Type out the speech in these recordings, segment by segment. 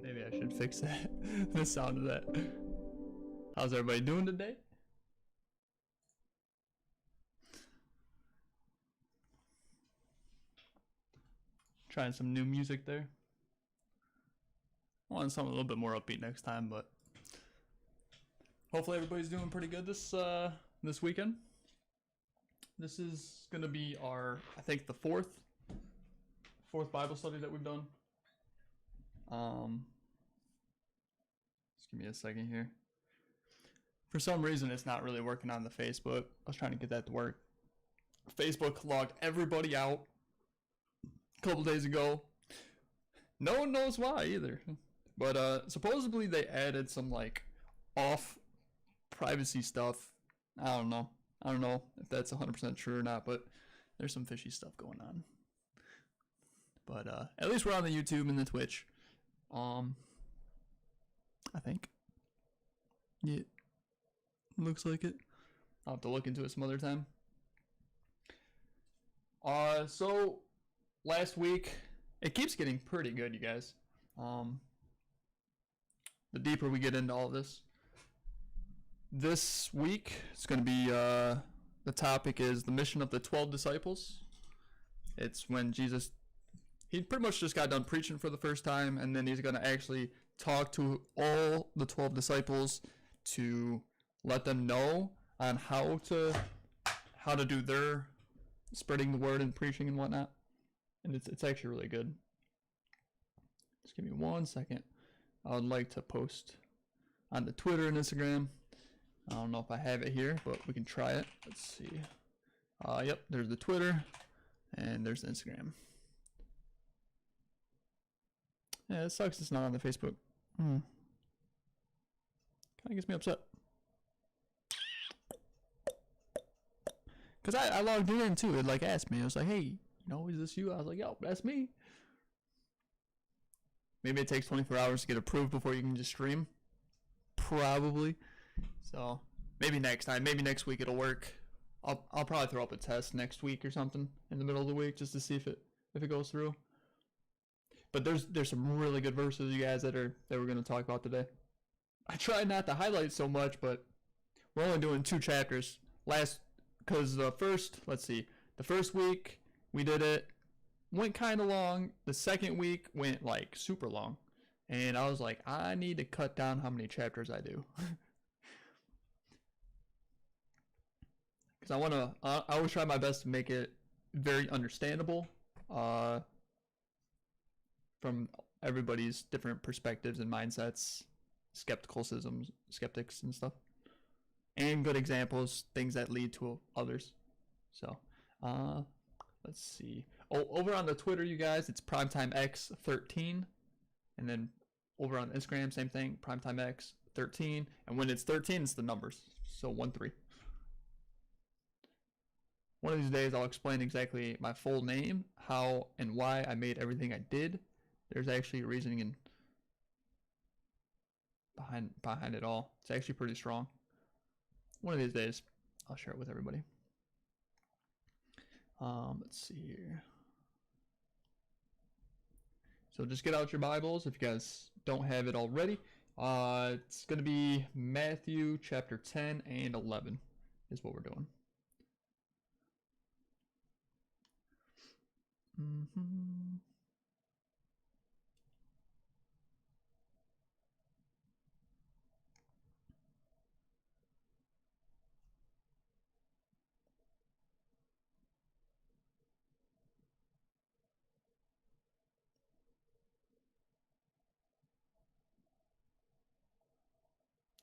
Maybe I should fix that. The sound of that. How's everybody doing today? Trying some new music there. I want something a little bit more upbeat next time, but hopefully everybody's doing pretty good this weekend. This is gonna be our, I think, the fourth Bible study that we've done. Just give me a second here. For some reason, it's not really working on the Facebook. I was trying to get that to work. Facebook logged everybody out a couple days ago. No one knows why either. But supposedly they added some like off privacy stuff. I don't know if that's 100% true or not, but there's some fishy stuff going on. But at least we're on the YouTube and the Twitch. I think. Yeah. Looks like it. I'll have to look into it some other time. So last week, it keeps getting pretty good, you guys. The deeper we get into all this. This week, it's going to be, the topic is the mission of the 12 disciples. It's when Jesus, he pretty much just got done preaching for the first time, and then he's going to actually talk to all the 12 disciples to let them know on how to do their spreading the word and preaching and whatnot. And it's actually really good. Just give me 1 second. I would like to post on the Twitter and Instagram. I don't know if I have it here, but we can try it. Let's see. Yep, there's the Twitter and there's the Instagram. Yeah, it sucks it's not on the Facebook. Kind of gets me upset. Because I logged in too. It like asked me. It was like, hey, is this you? I was like, yo, that's me. Maybe it takes 24 hours to get approved before you can just stream. Probably. So maybe next time. Maybe next week it'll work. I'll probably throw up a test next week or something in the middle of the week just to see if it goes through. But there's some really good verses, you guys, that we're gonna talk about today. I tried not to highlight so much, but we're only doing 2 chapters. Because the first week we did it, went kind of long. The second week went like super long, and I was like, I need to cut down how many chapters I do. Because I always try my best to make it very understandable, from everybody's different perspectives and mindsets, skeptics and stuff, and good examples, things that lead to others. So, let's see. Oh, over on the Twitter, you guys, it's PrimetimeX13, and then over on Instagram, same thing, PrimetimeX13, and when it's 13, it's the numbers, so 1-3. One of these days, I'll explain exactly my full name, how and why I made everything I did. There's actually a reasoning behind it all. It's actually pretty strong. One of these days, I'll share it with everybody. Let's see here. So just get out your Bibles if you guys don't have it already. It's going to be Matthew chapter 10 and 11 is what we're doing.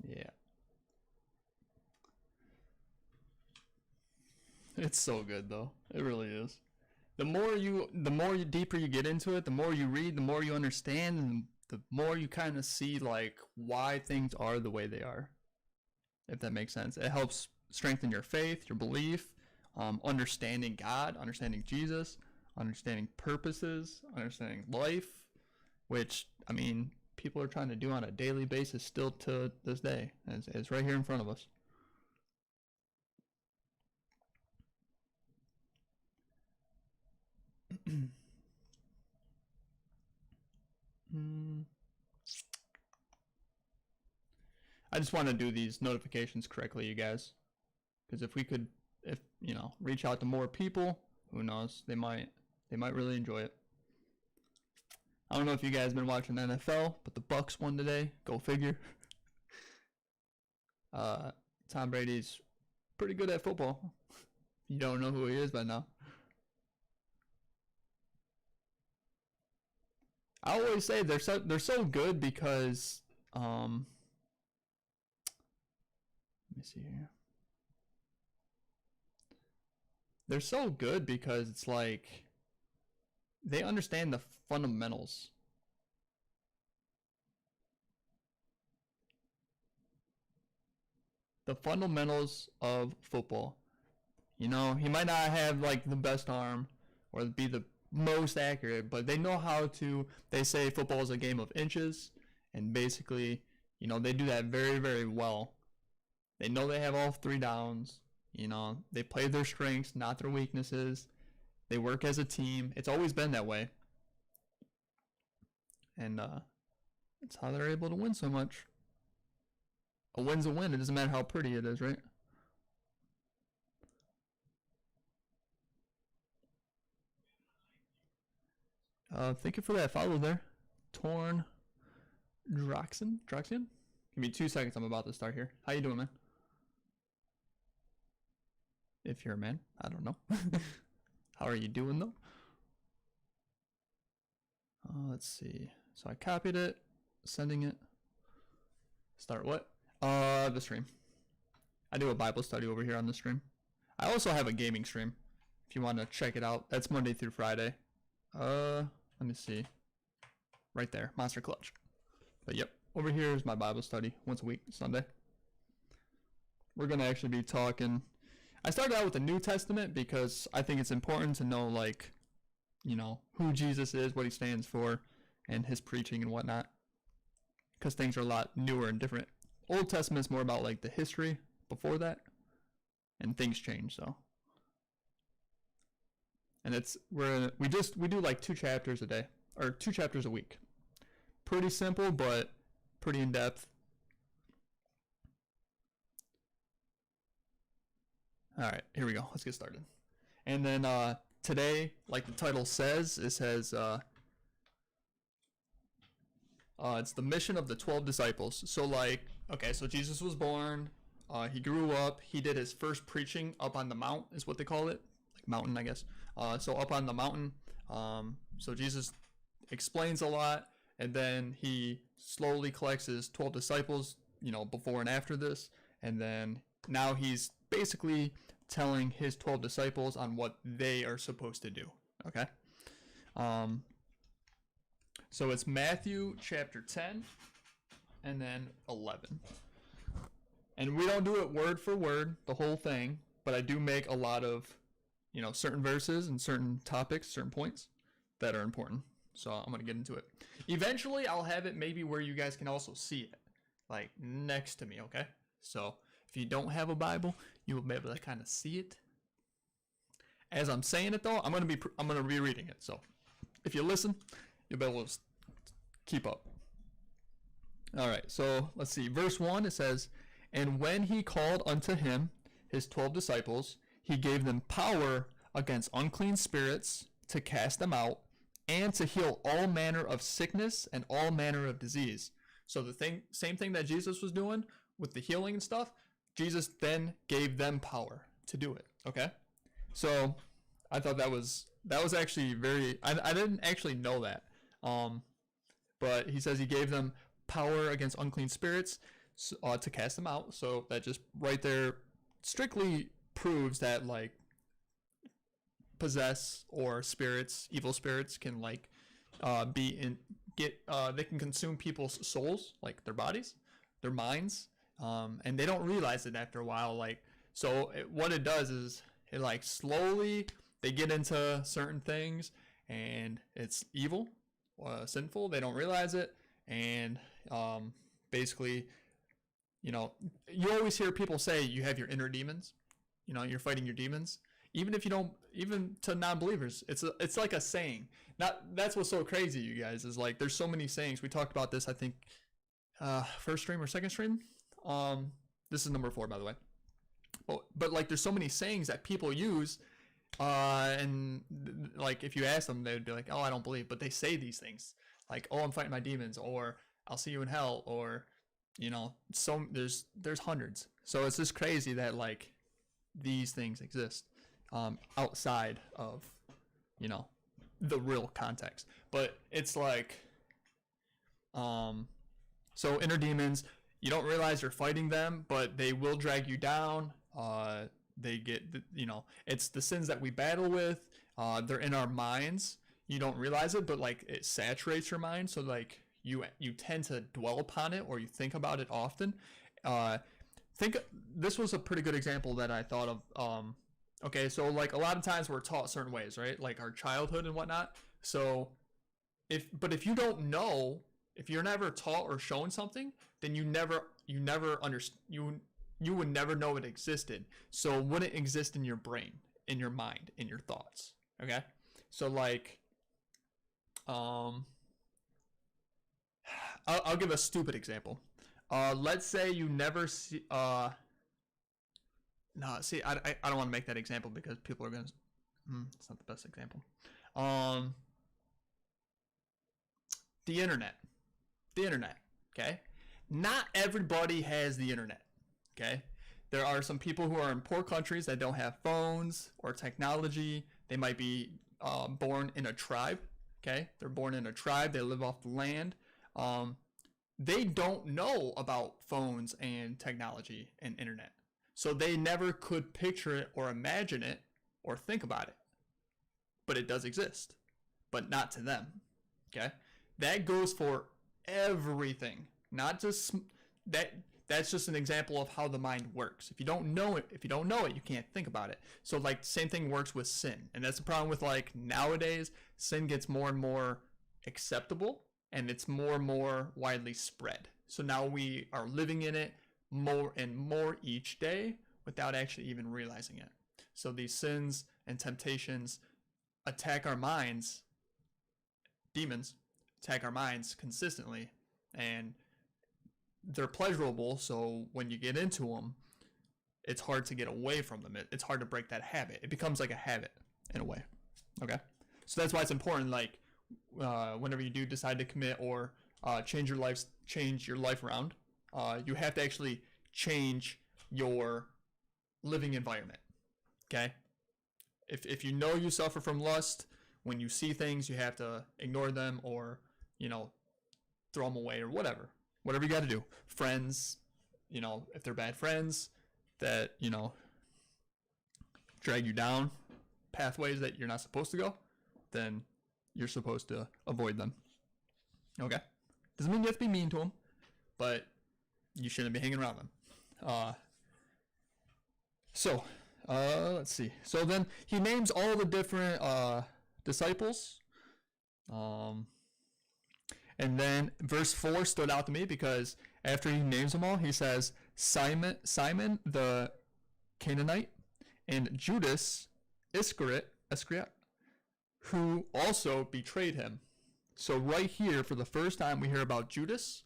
Yeah. It's so good though. It really is. The more deeper you get into it, the more you read, the more you understand, and the more you kind of see like why things are the way they are. If that makes sense. It helps strengthen your faith, your belief, understanding God, understanding Jesus, understanding purposes, understanding life, which, I mean, people are trying to do on a daily basis still to this day. It's right here in front of us. I just want to do these notifications correctly, you guys, because if reach out to more people, who knows, they might really enjoy it. I don't know if you guys have been watching the NFL, but the Bucks won today. Go figure. Tom Brady's pretty good at football. You don't know who he is by now. I always say they're so good because let me see here. They're so good because it's like they understand the fundamentals. The fundamentals of football. He might not have like the best arm or be the most accurate, but they know how to. They say football is a game of inches, and basically, they do that very, very well. They know they have all 3 downs. They play their strengths, not their weaknesses. They work as a team. It's always been that way. And it's how they're able to win so much. A win's a win. It doesn't matter how pretty it is, right? Thank you for that follow there. Torn Droxian? Give me 2 seconds. I'm about to start here. How you doing, man? If you're a man. I don't know. How are you doing, though? Let's see. So I copied it. Sending it. Start what? The stream. I do a Bible study over here on the stream. I also have a gaming stream. If you want to check it out. That's Monday through Friday. Let me see. Right there. Monster Clutch. But yep. Over here is my Bible study. Once a week. Sunday. We're going to actually be talking. I started out with the New Testament because I think it's important to know, like, you know, who Jesus is, what he stands for, and his preaching and whatnot. Because things are a lot newer and different. Old Testament's more about, like, the history before that. And things change, so. And we do like 2 chapters a day. Or 2 chapters a week. Pretty simple, but pretty in-depth. Alright, here we go. Let's get started. And then today, like the title says, it says it's the mission of the 12 disciples. So like, okay, so Jesus was born, he grew up, he did his first preaching up on the mount, is what they call it. Like mountain, I guess. So up on the mountain, so Jesus explains a lot, and then he slowly collects his 12 disciples, you know, before and after this, and then now he's basically telling his 12 disciples on what they are supposed to do. Okay. So it's Matthew chapter 10 and then 11. And we don't do it word for word, the whole thing, but I do make a lot of, you know, certain verses and certain topics, certain points that are important. So I'm going to get into it. Eventually, I'll have it maybe where you guys can also see it, like next to me, okay? So if you don't have a Bible, you will be able to kind of see it. As I'm saying it though, I'm going to be reading it. So if you listen, you'll be able to keep up. All right. So let's see. Verse 1, it says, "And when he called unto him his 12 disciples, he gave them power against unclean spirits to cast them out and to heal all manner of sickness and all manner of disease." So the same thing that Jesus was doing with the healing and stuff, Jesus then gave them power to do it. Okay. So I thought that was actually very, I didn't actually know that. But he says he gave them power against unclean spirits to cast them out. So that just right there strictly proves that like possess or spirits, evil spirits can like they can consume people's souls, like their bodies, their minds, and they don't realize it after a while. Like, so what it does is it like slowly they get into certain things and it's evil, sinful. They don't realize it, and basically, you know, you always hear people say you have your inner demons. You know, you're fighting your demons. Even if you don't, even to non-believers, it's like a saying. That's what's so crazy, you guys, is like there's so many sayings. We talked about this, I think, first stream or second stream. This is number 4, by the way. But like there's so many sayings that people use, and like if you ask them, they'd be like, "Oh, I don't believe," but they say these things like, "Oh, I'm fighting my demons," or "I'll see you in hell," or you know, so there's hundreds. So it's just crazy that like these things exist outside of, you know, the real context. But it's like, so inner demons, you don't realize you're fighting them, but they will drag you down. They get, you know, it's the sins that we battle with. They're in our minds. You don't realize it, but like it saturates your mind. So like you tend to dwell upon it, or you think about it often. This was a pretty good example that I thought of. Okay, so like a lot of times we're taught certain ways, right? Like our childhood and whatnot. So if you don't know, if you're never taught or shown something, then you would never know it existed. So it wouldn't exist in your brain, in your mind, in your thoughts. Okay, so like, I'll give a stupid example. Let's say you never see. No, see, I don't want to make that example because people are gonna. It's not the best example. Um, the internet. The internet. Okay, not everybody has the internet. Okay, there are some people who are in poor countries that don't have phones or technology. They might be born in a tribe. Okay, they're born in a tribe. They live off the land. They don't know about phones and technology and internet. So they never could picture it or imagine it or think about it. But it does exist, but not to them. Okay? That goes for everything. Not just that's just an example of how the mind works. If you don't know it, you can't think about it. So like same thing works with sin. And that's the problem with like nowadays, sin gets more and more acceptable and it's more and more widely spread. So now we are living in it more and more each day without actually even realizing it. So these sins and temptations attack our minds, demons attack our minds consistently, and they're pleasurable. So when you get into them, it's hard to get away from them. It's hard to break that habit. It becomes like a habit in a way. Okay, so that's why it's important. Like whenever you do decide to commit or change your life around, you have to actually change your living environment. Okay, if you know you suffer from lust, when you see things, you have to ignore them or throw them away or whatever you got to do. Friends, if they're bad friends that drag you down pathways that you're not supposed to go, then you're supposed to avoid them. Okay, doesn't mean you have to be mean to them, but you shouldn't be hanging around them. Let's see. So then he names all the different disciples. And then verse 4 stood out to me because after he names them all, he says Simon the Canaanite and Judas Iscariot, who also betrayed him. So right here, for the first time, we hear about Judas,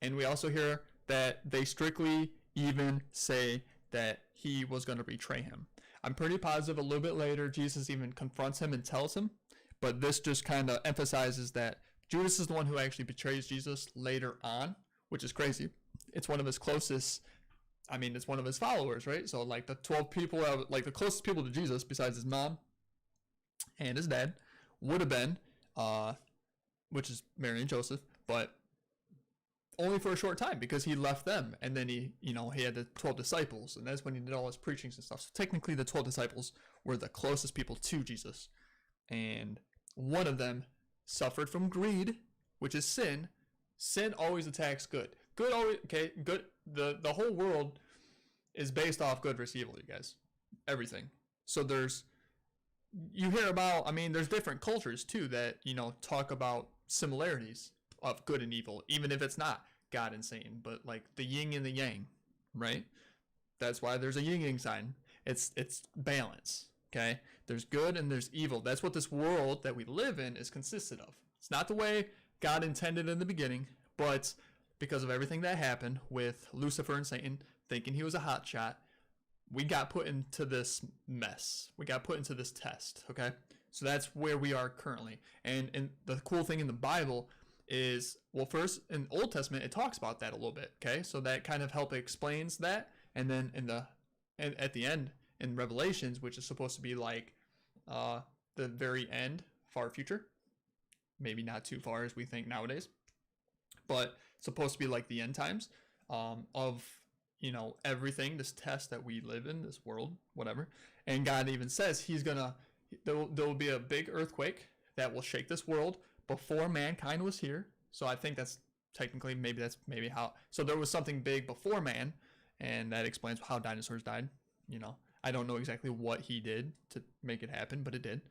and we also hear that they strictly even say that he was going to betray him. I'm pretty positive a little bit later, Jesus even confronts him and tells him, but this just kind of emphasizes that Judas is the one who actually betrays Jesus later on, which is crazy. It's one of his closest, it's one of his followers, right? So like the 12 people, like the closest people to Jesus besides his mom and his dad would have been, which is Mary and Joseph, but only for a short time because he left them, and then he had the 12 disciples, and that's when he did all his preachings and stuff. So technically the 12 disciples were the closest people to Jesus, and one of them suffered from greed, which is sin. Sin always attacks good. Good always, okay, good. The whole world is based off good versus evil, you guys. Everything. So you hear about, there's different cultures too that, talk about similarities of good and evil, even if it's not God and Satan, but like the yin and the yang, right? That's why there's a yin yang sign. It's balance, okay? There's good and there's evil. That's what this world that we live in is consisted of. It's not the way God intended in the beginning, but because of everything that happened with Lucifer and Satan thinking he was a hotshot, we got put into this mess. We got put into this test, okay? So that's where we are currently. And the cool thing in the Bible is, well, first in Old Testament, it talks about that a little bit, okay? So that kind of explains that. And then at the end in Revelations, which is supposed to be like the very end, far future, maybe not too far as we think nowadays, but supposed to be like the end times of everything, this test that we live in, this world, whatever. And God even says there will be a big earthquake that will shake this world before mankind was here. So I think that's technically maybe how. So there was something big before man, and that explains how dinosaurs died. I don't know exactly what he did to make it happen, but it did.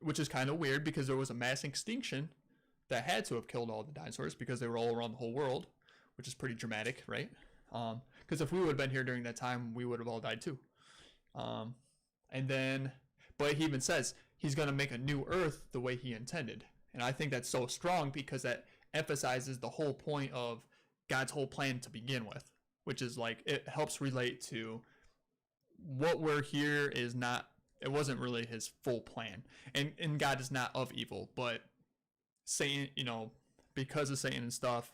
Which is kind of weird because there was a mass extinction that had to have killed all the dinosaurs because they were all around the whole world, which is pretty dramatic, right? Because if we would have been here during that time, we would have all died too. But he even says he's going to make a new earth the way he intended. And I think that's so strong because that emphasizes the whole point of God's whole plan to begin with, which is like it helps relate to what we're here is not, it wasn't really his full plan. And God is not of evil, but Satan, you know, because of Satan and stuff,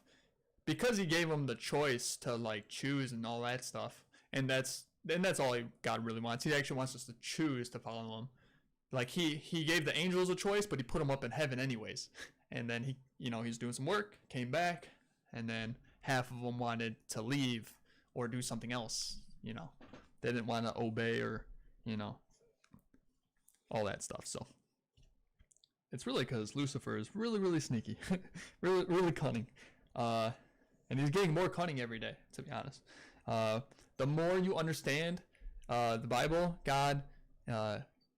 because he gave him the choice to like choose and all that stuff. And that's all God really wants. He actually wants us to choose to follow him. Like he gave the angels a choice, but he put them up in heaven anyways. And then he, you know, he's doing some work, came back, and then half of them wanted to leave or do something else, you know. They didn't want to obey or, you know, all that stuff. So it's really because Lucifer is really, really sneaky, really, really cunning. And he's getting more cunning every day, to be honest. The more you understand the Bible, God,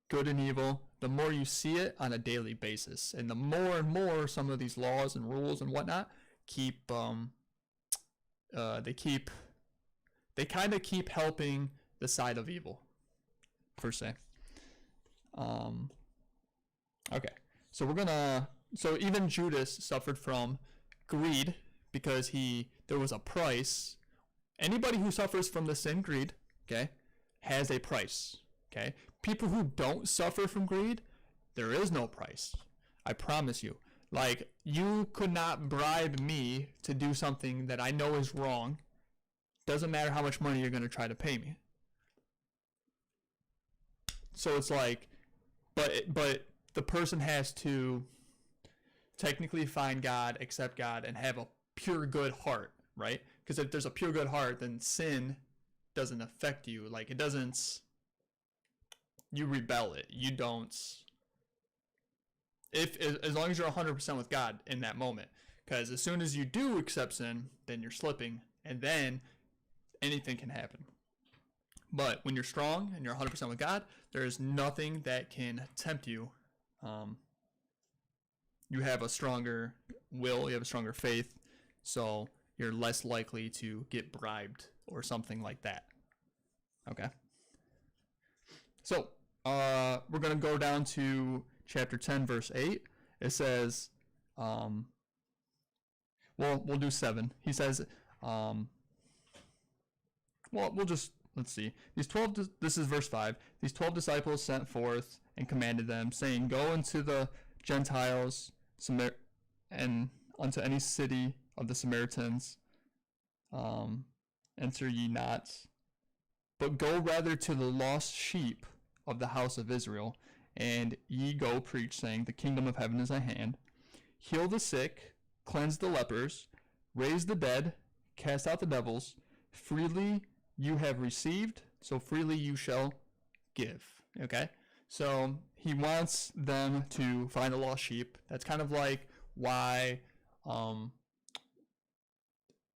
good and evil, the more you see it on a daily basis. And the more and more some of these laws and rules and whatnot they kind of keep helping the side of evil, per se. Okay, so even Judas suffered from greed because there was a price. Anybody who suffers from the sin greed, okay, has a price, okay? People who don't suffer from greed, there is no price. I promise you. Like, you could not bribe me to do something that I know is wrong. Doesn't matter how much money you're going to try to pay me. So it's like, but the person has to technically find God, accept God, and have a pure good heart, right? Because if there's a pure good heart, then sin doesn't affect you. Like, it doesn't, you rebel it. You don't, as long as you're 100% with God in that moment. Because as soon as you do accept sin, then you're slipping, and then anything can happen. But when you're strong and you're 100% with God, there is nothing that can tempt you. You have a stronger will, you have a stronger faith, so you're less likely to get bribed or something like that. Okay? So, we're going to go down to chapter 10, verse 8. It says, we'll do 7. He says, let's see. This is verse 5. These 12 disciples sent forth and commanded them, saying, Go into the Gentiles and unto any city of the Samaritans, enter ye not, but go rather to the lost sheep of the house of Israel, and ye go preach, saying, The kingdom of heaven is at hand. Heal the sick, cleanse the lepers, raise the dead, cast out the devils. Freely you have received, so freely you shall give. Okay? So he wants them to find a lost sheep. That's kind of like why,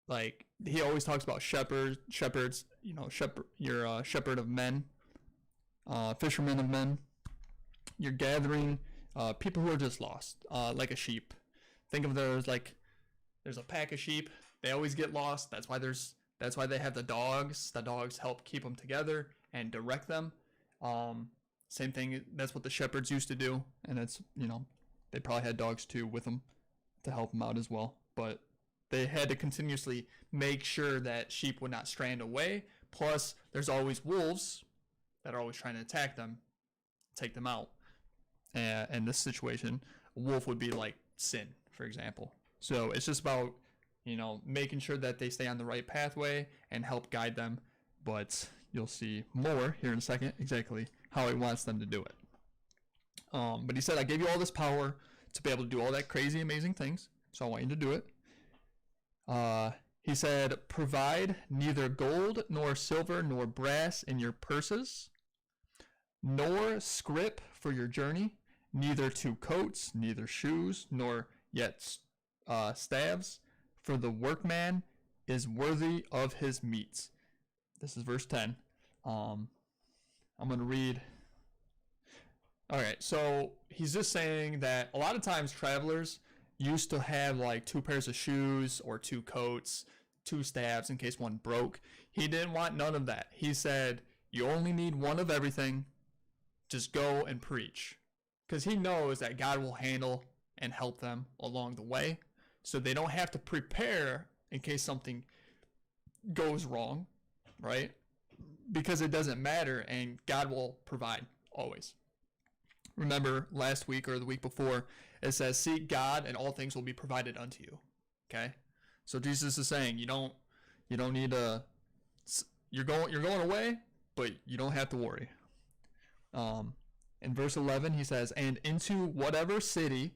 like he always talks about shepherds, you know, you're a shepherd of men, fishermen of men. You're gathering people who are just lost, like a sheep. Think of there's a pack of sheep. They always get lost. That's why they have the dogs. The dogs help keep them together and direct them. Same thing. That's what the shepherds used to do, and it's, you know, they probably had dogs too with them to help them out as well. But they had to continuously make sure that sheep would not strand away. Plus, there's always wolves that are always trying to attack them, take them out. And in this situation, a wolf would be like sin, for example. So it's just about, you know, making sure that they stay on the right pathway and help guide them. But you'll see more here in a second exactly how he wants them to do it. But he said, I gave you all this power to be able to do all that crazy, amazing things. So I want you to do it. He said, provide neither gold nor silver nor brass in your purses, nor scrip for your journey, neither 2 coats, neither shoes, nor yet staves, for the workman is worthy of his meats. This is verse 10. I'm going to read. All right, so he's just saying that a lot of times travelers used to have like 2 pairs of shoes or 2 coats, 2 staves in case one broke. He didn't want none of that. He said, you only need one of everything. just go and preach, because he knows that God will handle and help them along the way, so they don't have to prepare in case something goes wrong, right? Because it doesn't matter, and God will provide always. Remember last week or the week before, it says, seek God and all things will be provided unto you. Okay? So Jesus is saying, you don't need to, you're going away, but you don't have to worry. In verse 11, he says, and into whatever city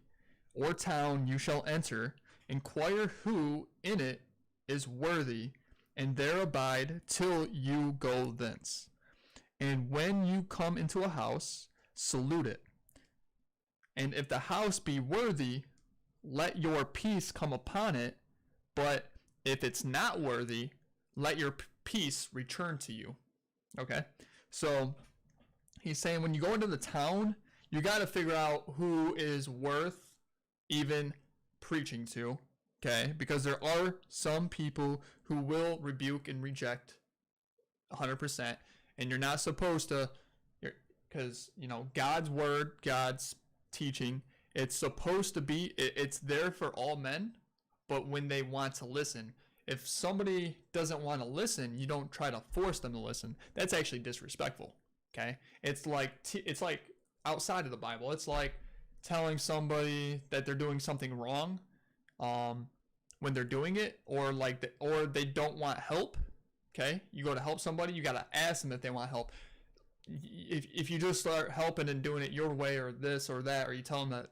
or town you shall enter, inquire who in it is worthy, and there abide till you go thence. And when you come into a house, salute it. And if the house be worthy, let your peace come upon it. But if it's not worthy, let your peace return to you. Okay? So he's saying when you go into the town, you got to figure out who is worth even preaching to. Okay? Because there are some people who will rebuke and reject 100%. And you're not supposed to, because, God's word, God's teaching, it's supposed to be, it's there for all men, but when they want to listen, if somebody doesn't want to listen, you don't try to force them to listen. That's actually disrespectful. Okay? It's like outside of the Bible. It's like telling somebody that they're doing something wrong when they're doing it, or they don't want help. Okay? You go to help somebody, you got to ask them if they want help. If you just start helping and doing it your way, or this or that, or you tell them that,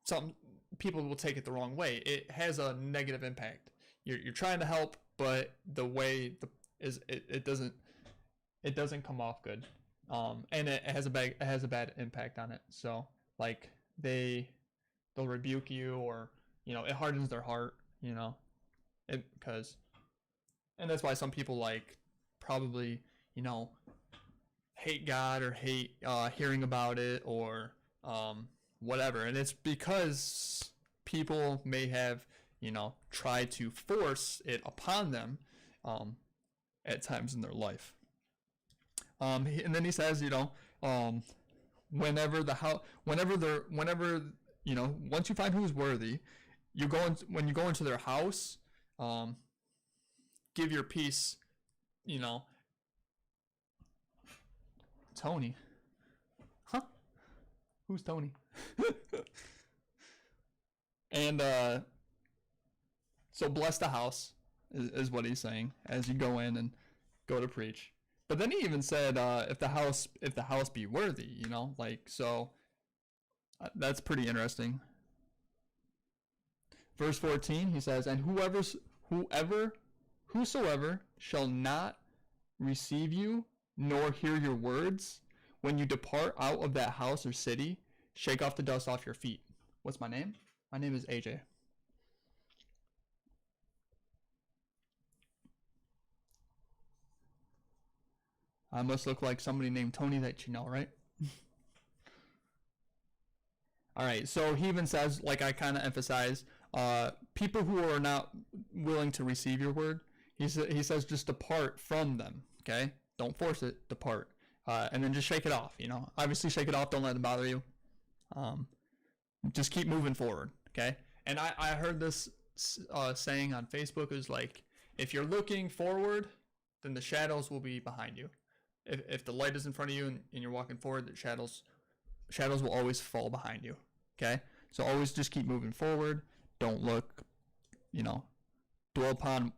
some people will take it the wrong way, it has a negative impact. You're trying to help, but the way it doesn't come off good, and it has a bad impact on it. So like they'll rebuke you, or it hardens their heart, and that's why some people probably hate God, or hate hearing about it, or whatever. And it's because people may have tried to force it upon them at times in their life. And then he says, whenever once you find who's worthy, when you go into their house, give your peace, Tony. Huh? Who's Tony? And so bless the house is what he's saying as you go in and go to preach. But then he even said, if the house be worthy, so that's pretty interesting. Verse 14, he says, and whosoever shall not receive you, nor hear your words, when you depart out of that house or city, shake off the dust off your feet. What's my name? My name is AJ. I must look like somebody named Tony that you know, right? All right, so he even says, like I kind of emphasize, people who are not willing to receive your word, he says just depart from them, okay? Don't force it, depart. And then just shake it off, Obviously shake it off, don't let it bother you. Just keep moving forward, okay? And I heard this saying on Facebook, is like, if you're looking forward, then the shadows will be behind you. If the light is in front of you and you're walking forward, the shadows will always fall behind you, okay? So always just keep moving forward. Don't look, dwell upon,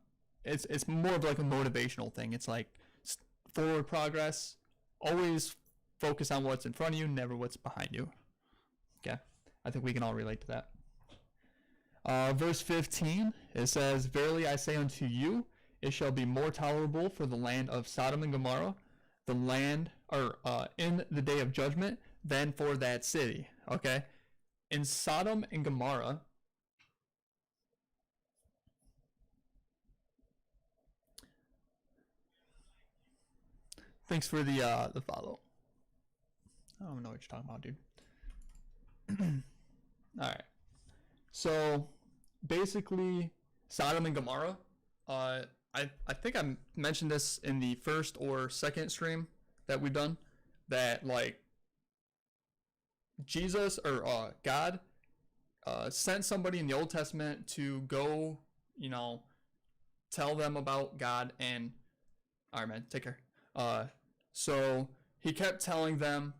it's more of like a motivational thing. It's like forward progress. Always focus on what's in front of you, never what's behind you. Okay, I think we can all relate to that. Verse 15, it says, verily I say unto you, it shall be more tolerable for the land of Sodom and Gomorrah, in the day of judgment, than for that city. Okay, in Sodom and Gomorrah, thanks for the follow. I don't know what you're talking about, dude. All right. So basically, Sodom and Gomorrah. I think I mentioned this in the first or second stream that we've done. That Jesus or God sent somebody in the Old Testament to go, tell them about God. And all right, man, take care. So he kept telling them,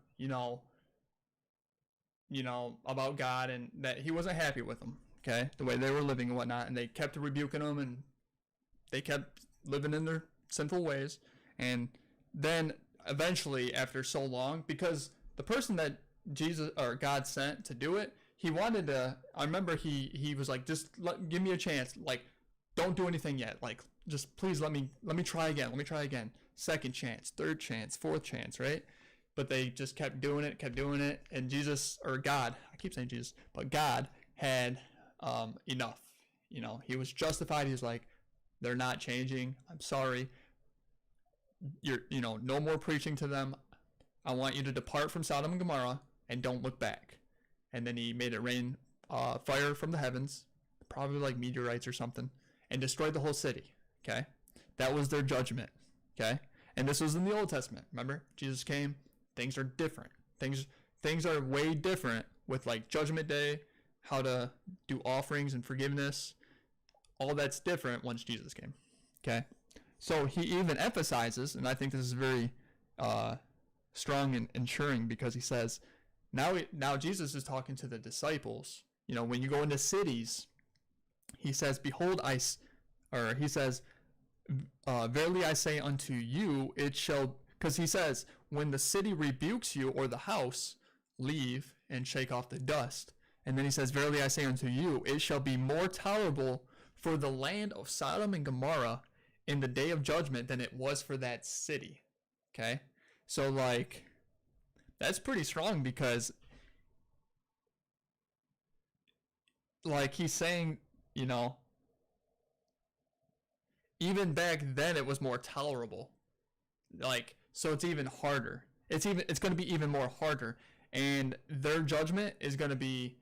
about God, and that he wasn't happy with them, okay, the way they were living and whatnot, and they kept rebuking them, and they kept living in their sinful ways. And then eventually, after so long, because the person that Jesus or God sent to do it, he wanted to, I remember he was like, just give me a chance, like, don't do anything yet, like, just please let me try again, second chance, third chance, fourth chance, right? But they just kept doing it, and Jesus, or God, I keep saying Jesus, but God had enough. He was justified. He's like, they're not changing. I'm sorry. No more preaching to them. I want you to depart from Sodom and Gomorrah and don't look back. And then he made it rain fire from the heavens, probably like meteorites or something, and destroyed the whole city. Okay, that was their judgment. Okay, and this was in the Old Testament. Remember, Jesus came. Things are different. Things are way different with like Judgment Day, how to do offerings and forgiveness. All that's different once Jesus came. Okay, so he even emphasizes, and I think this is very strong and ensuring, because he says, now Jesus is talking to the disciples. When you go into cities, he says, verily I say unto you, it shall, because he says, when the city rebukes you, or the house, leave and shake off the dust. And then he says, verily I say unto you, it shall be more tolerable for the land of Sodom and Gomorrah in the day of judgment than it was for that city. Okay? So, like, that's pretty strong, because, like, he's saying, even back then it was more tolerable. Like, so it's even harder. It's going to be even more harder, and their judgment is going to be,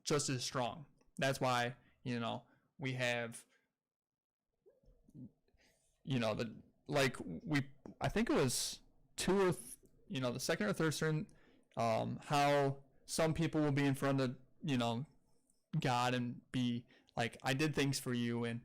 just as strong. That's why, we have, I think it was the second or third sermon, how some people will be in front of, God and be like, I did things for you, and,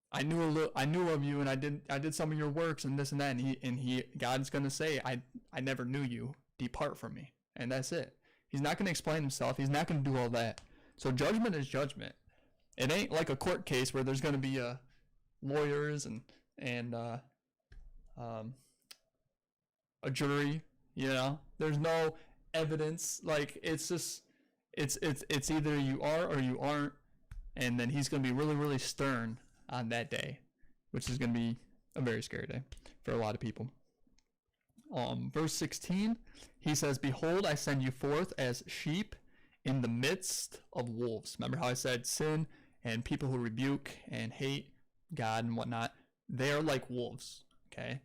I knew of you, and I did some of your works and this and that, and God's gonna say, I never knew you, depart from me, and that's it. He's not gonna explain himself. He's not gonna do all that. So judgment is judgment. It ain't like a court case where there's gonna be lawyers and a jury. There's no evidence. Like, it's just it's either you are or you aren't, and then he's gonna be really, really stern on that day, which is going to be a very scary day for a lot of people. Verse 16, he says, behold, I send you forth as sheep in the midst of wolves. Remember how I said sin and people who rebuke and hate God and whatnot, they are like wolves. Okay,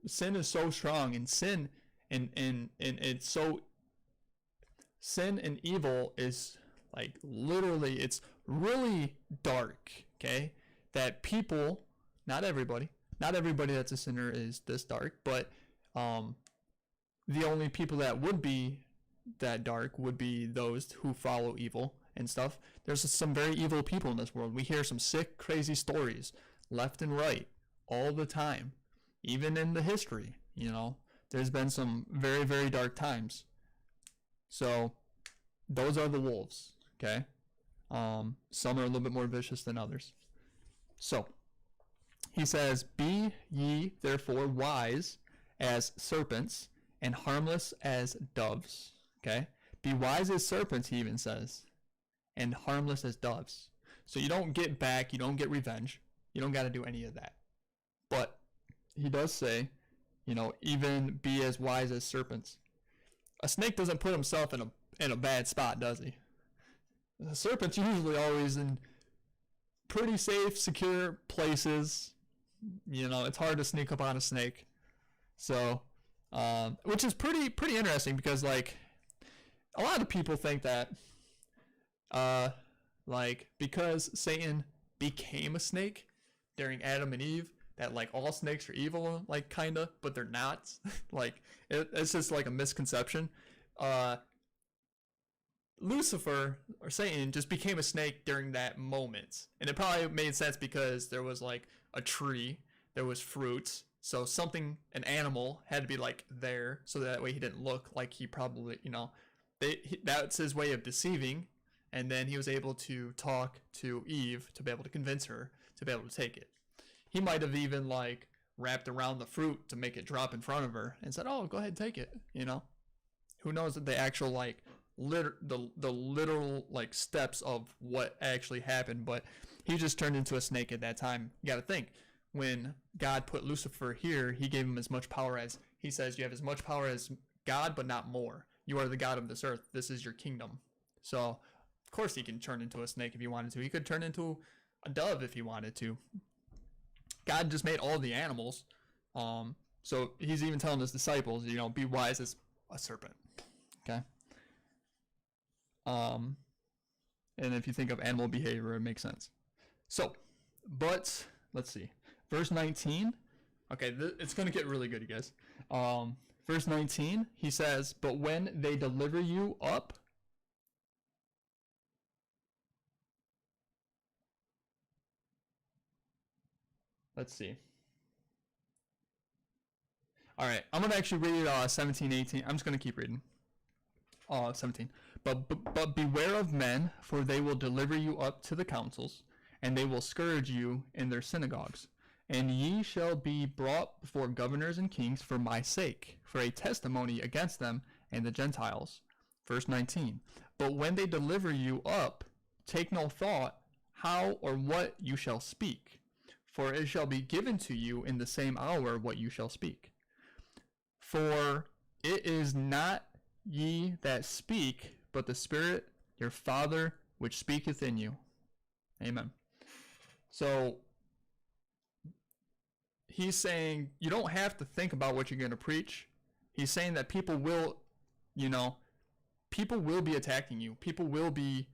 sin is so strong, and sin and it's so, sin and evil is like, literally, it's really dark. Okay, that people, not everybody that's a sinner is this dark, but the only people that would be that dark would be those who follow evil and stuff. There's some very evil people in this world. We hear some sick, crazy stories left and right all the time. Even in the history, there's been some very, very dark times. So those are the wolves. Okay. Some are a little bit more vicious than others. So he says, be ye therefore wise as serpents and harmless as doves. Okay, be wise as serpents, he even says, and harmless as doves. So you don't get back, you don't get revenge, you don't got to do any of that. But he does say, even be as wise as serpents. A snake doesn't put himself in a bad spot, does he? The serpent's usually always in pretty safe, secure places. It's hard to sneak up on a snake. So, which is pretty interesting, because like, a lot of people think that, because Satan became a snake during Adam and Eve, that like all snakes are evil, like kinda, but they're not. Like, it's just like a misconception. uh Lucifer or Satan just became a snake during that moment. And it probably made sense because there was like a tree, there was fruits, so something, an animal, had to be like there, so that way he didn't look like he probably, that's his way of deceiving. And then he was able to talk to Eve to be able to convince her to be able to take it. He might have even like wrapped around the fruit to make it drop in front of her and said, "Oh, go ahead, take it." Who knows the actual like the literal like steps of what actually happened, but he just turned into a snake at that time. You got to think, when God put Lucifer here, he gave him as much power as, he says, you have as much power as God, but not more. You are the God of this earth. This is your kingdom. So of course he can turn into a snake if he wanted to. He could turn into a dove if he wanted to. God just made all the animals. So he's even telling his disciples, be wise as a serpent. Okay. And if you think of animal behavior, it makes sense. So, but let's see. Verse 19. Okay, it's going to get really good, you guys. Verse 19, he says, "But when they deliver you up," let's see. All right, I'm going to actually read 17, 18. I'm just going to keep reading. 17. But beware of men, for they will deliver you up to the councils, and they will scourge you in their synagogues. And ye shall be brought before governors and kings for my sake, for a testimony against them and the Gentiles. Verse 19. But when they deliver you up, take no thought how or what you shall speak, for it shall be given to you in the same hour what you shall speak. For it is not ye that speak, but the Spirit, your Father, which speaketh in you. Amen. So he's saying you don't have to think about what you're going to preach. He's saying that people will be attacking you. People will be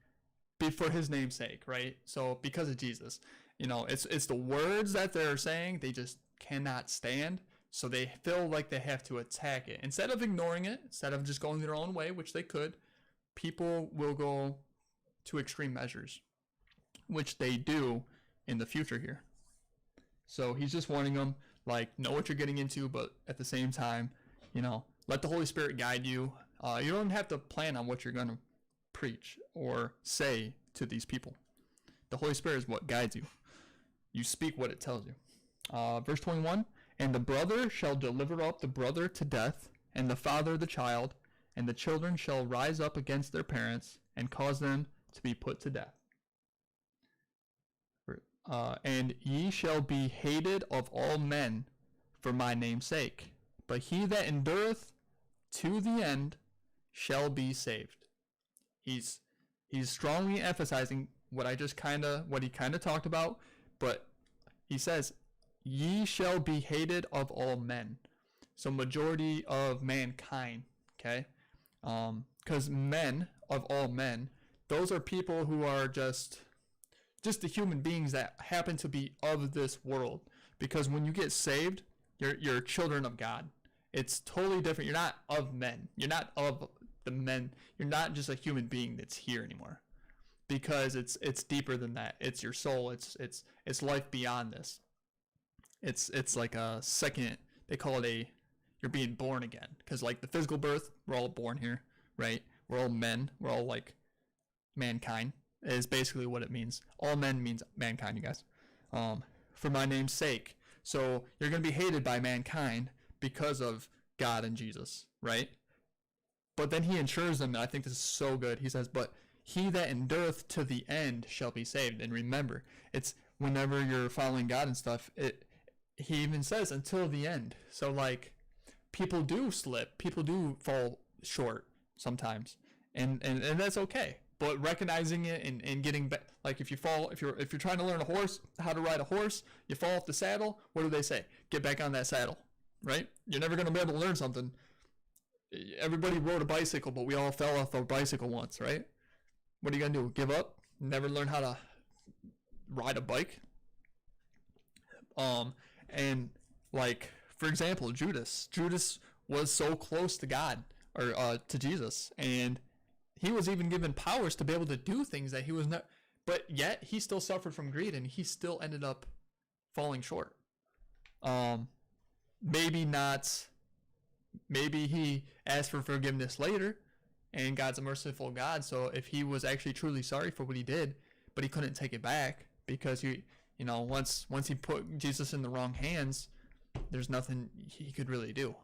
for his name's sake, right? So because of Jesus, it's the words that they're saying they just cannot stand. So they feel like they have to attack it. Instead of ignoring it, instead of just going their own way, which they could, people will go to extreme measures, which they do in the future here. So he's just warning them, like, know what you're getting into, but at the same time, let the Holy Spirit guide you. You don't have to plan on what you're going to preach or say to these people. The Holy Spirit is what guides you. You speak what it tells you. Verse 21, "And the brother shall deliver up the brother to death, and the father the child, and the children shall rise up against their parents, and cause them to be put to death. And ye shall be hated of all men for my name's sake, but he that endureth to the end shall be saved." He's strongly emphasizing what he kind of talked about, but he says, "Ye shall be hated of all men." So majority of mankind, okay? Because men, of all men, those are people who are just the human beings that happen to be of this world. Because when you get saved, you're children of God. It's totally different. You're not of men. You're not of the men. You're not just a human being that's here anymore. Because it's deeper than that. It's your soul. It's life beyond this. It's like a second, they call it you're being born again. Because like the physical birth, we're all born here, right? We're all men. We're all like mankind is basically what it means. All men means mankind, you guys. For my name's sake. So you're going to be hated by mankind because of God and Jesus, right? But then he assures them, and I think this is so good. He says, "But he that endureth to the end shall be saved." And remember, it's whenever you're following God and stuff, he even says until the end. So like people do slip, people do fall short sometimes, and that's okay. But recognizing it and getting back, like if you're trying to learn how to ride a horse, you fall off the saddle. What do they say? Get back on that saddle, right? You're never gonna be able to learn something. Everybody rode a bicycle, but we all fell off a bicycle once, right? What are you gonna do? Give up? Never learn how to ride a bike? And like for example, Judas was so close to God, or to Jesus, and he was even given powers to be able to do things that he was not, but yet he still suffered from greed and he still ended up falling short. Maybe not, maybe he asked for forgiveness later, and God's a merciful God, so if he was actually truly sorry for what he did, but he couldn't take it back because once he put Jesus in the wrong hands, there's nothing he could really do.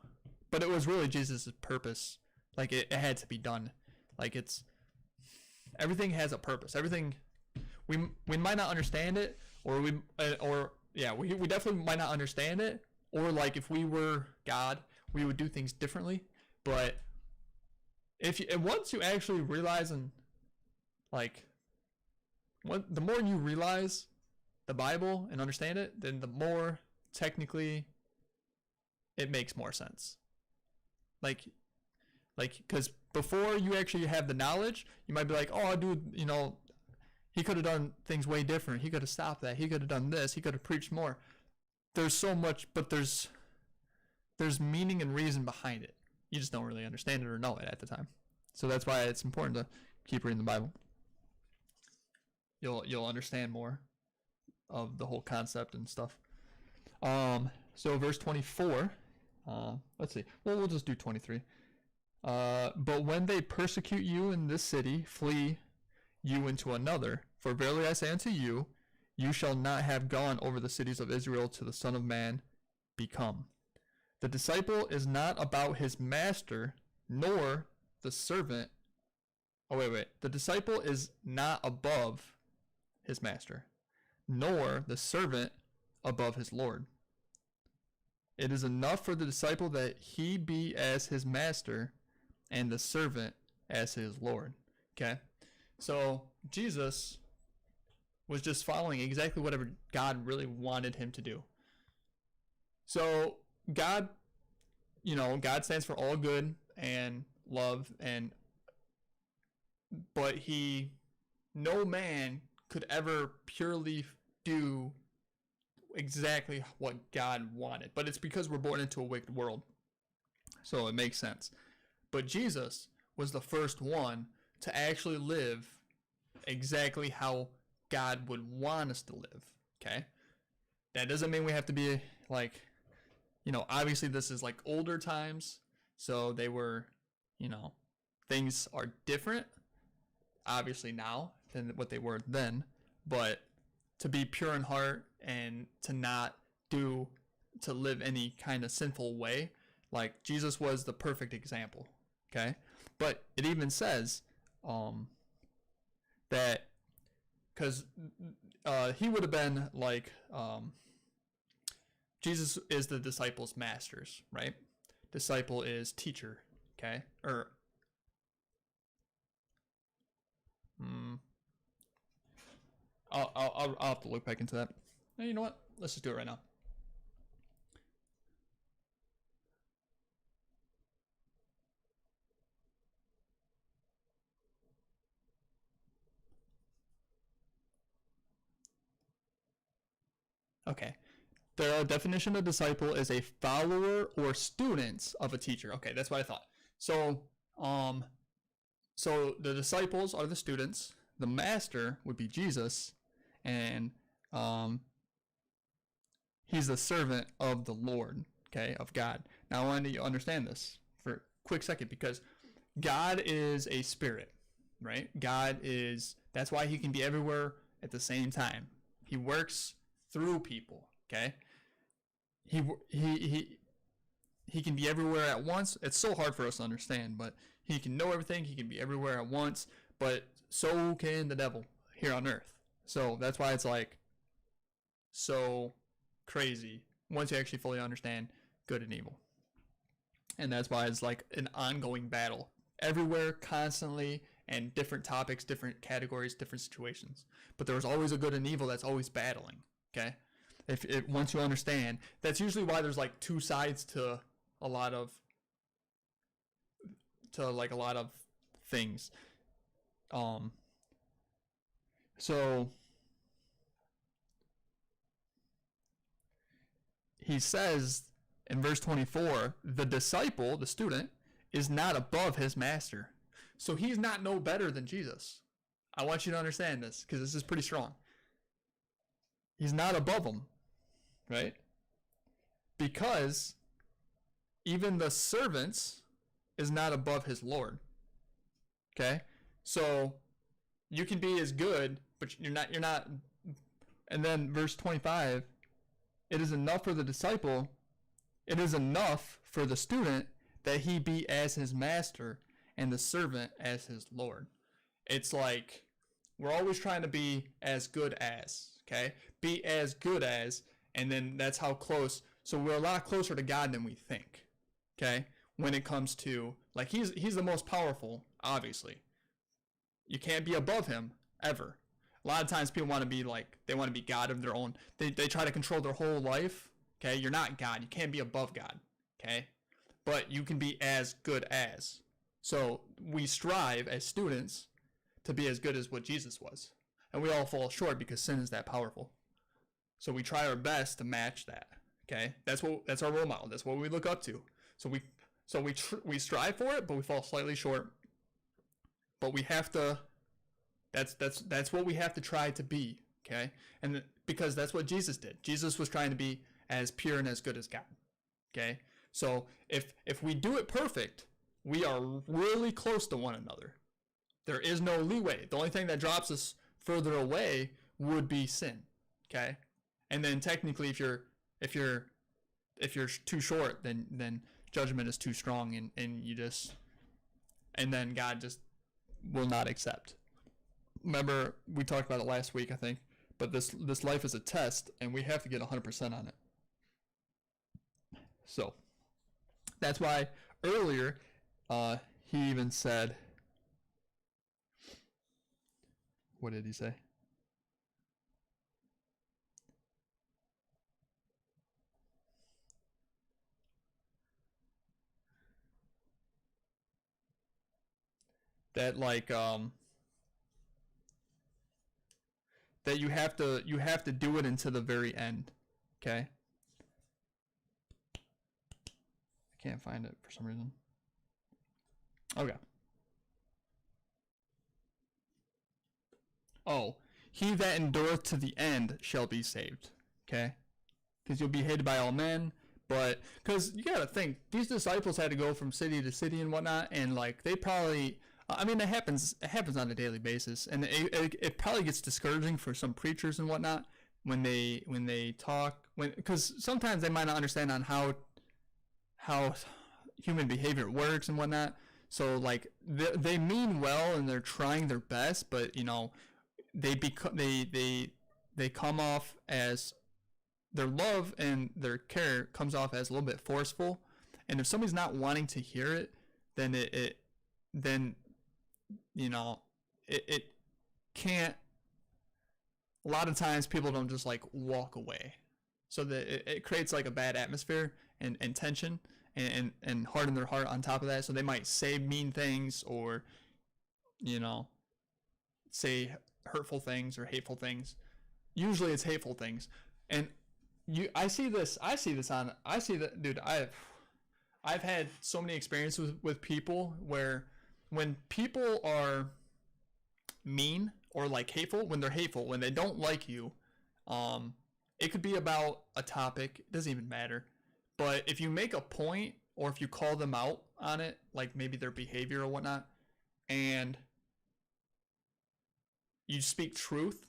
But it was really Jesus' purpose. Like it had to be done. Like everything has a purpose. Everything we might not understand it, or we definitely might not understand it, or like if we were God, we would do things differently. But once you actually realize and like the more you realize the Bible and understand it, then the more technically it makes more sense. Like because before you actually have the knowledge, you might be like, oh, dude, he could have done things way different. He could have stopped that. He could have done this. He could have preached more. There's so much, but there's meaning and reason behind it. You just don't really understand it or know it at the time. So that's why it's important to keep reading the Bible. You'll understand more of the whole concept and stuff. So verse 24. Let's see. Well, we'll just do 23. But when they persecute you in this city, flee you into another. For verily I say unto you, you shall not have gone over the cities of Israel till the Son of Man be come. The disciple is not about his master, nor the servant. Oh, wait. The disciple is not above his master, nor the servant above his Lord. It is enough for the disciple that he be as his master and the servant as his Lord. Okay? So Jesus was just following exactly whatever God really wanted him to do. So God stands for all good and love, but no man could ever purely do exactly what God wanted. But it's because we're born into a wicked world. So it makes sense. But Jesus was the first one to actually live exactly how God would want us to live. Okay? That doesn't mean we have to be like, obviously this is like older times. So they were, things are different, obviously now, than what they were then. But to be pure in heart and to live any kind of sinful way, like Jesus was the perfect example. Okay? But it even says that because he would have been like Jesus is the disciples' masters, right? Disciple is teacher, okay? I'll have to look back into that. You know what? Let's just do it right now. Okay. The definition of disciple is a follower or student of a teacher. Okay, that's what I thought. So the disciples are the students. The master would be Jesus, and he's the servant of the Lord, okay, of God. Now I want you to understand this for a quick second, because God is a spirit, right? That's why he can be everywhere at the same time. He works through people, okay? He can be everywhere at once. It's so hard for us to understand, but he can know everything. He can be everywhere at once, but so can the devil here on earth. So that's why it's like so crazy once you actually fully understand good and evil. And that's why it's like an ongoing battle everywhere, constantly, and different topics, different categories, different situations. But there's always a good and evil that's always battling, okay? Once you understand, that's usually why there's like two sides to a lot of things. So he says in verse 24, the disciple, the student, is not above his master. So he's not no better than Jesus. I want you to understand this because this is pretty strong. He's not above him, right? Because even the servants is not above his Lord. Okay? So you can be as good, but you're not. And then verse 25, it is enough for the disciple, it is enough for the student that he be as his master and the servant as his Lord. It's like we're always trying to be as good as, okay? Be as good as, and then that's how close. So we're a lot closer to God than we think, okay? When it comes to, like, he's the most powerful, obviously. You can't be above him, ever. A lot of times people want to be like, they want to be God of their own. They try to control their whole life, okay? You're not God. You can't be above God, okay? But you can be as good as. So we strive as students to be as good as what Jesus was. And we all fall short because sin is that powerful. So we try our best to match that, okay? That's our role model. That's what we look up to. So we strive for it, but we fall slightly short. But we have to, that's what we have to try to be, okay? And because that's what Jesus did. Jesus was trying to be as pure and as good as God, okay? So if we do it perfect, we are really close to one another. There is no leeway. The only thing that drops us further away would be sin, okay? And then technically, if you're too short, then judgment is too strong, and then God just will not accept. Remember, we talked about it last week, I think, but this life is a test, and we have to get 100% on it. So that's why earlier he even said, what did he say? That that you have to do it into the very end, okay? I can't find it for some reason. Okay. Oh, he that endureth to the end shall be saved, okay? Because you'll be hated by all men, but because you gotta think, these disciples had to go from city to city and whatnot, and like they probably, I mean, it happens on a daily basis, and it probably gets discouraging for some preachers and whatnot when they talk, because sometimes they might not understand on how human behavior works and whatnot. So like they mean well and they're trying their best, but you know they come off as, their love and their care comes off as a little bit forceful, and if somebody's not wanting to hear it, then then you know it can't. A lot of times people don't just like walk away, so that it creates like a bad atmosphere and tension and harden their heart on top of that. So they might say mean things, or you know, say hurtful things or hateful things. Usually it's hateful things. And I see that, dude. I've had so many experiences with people where when people are mean or like hateful, when they don't like you, it could be about a topic, it doesn't even matter. But if you make a point, or if you call them out on it, like maybe their behavior or whatnot, and you speak truth,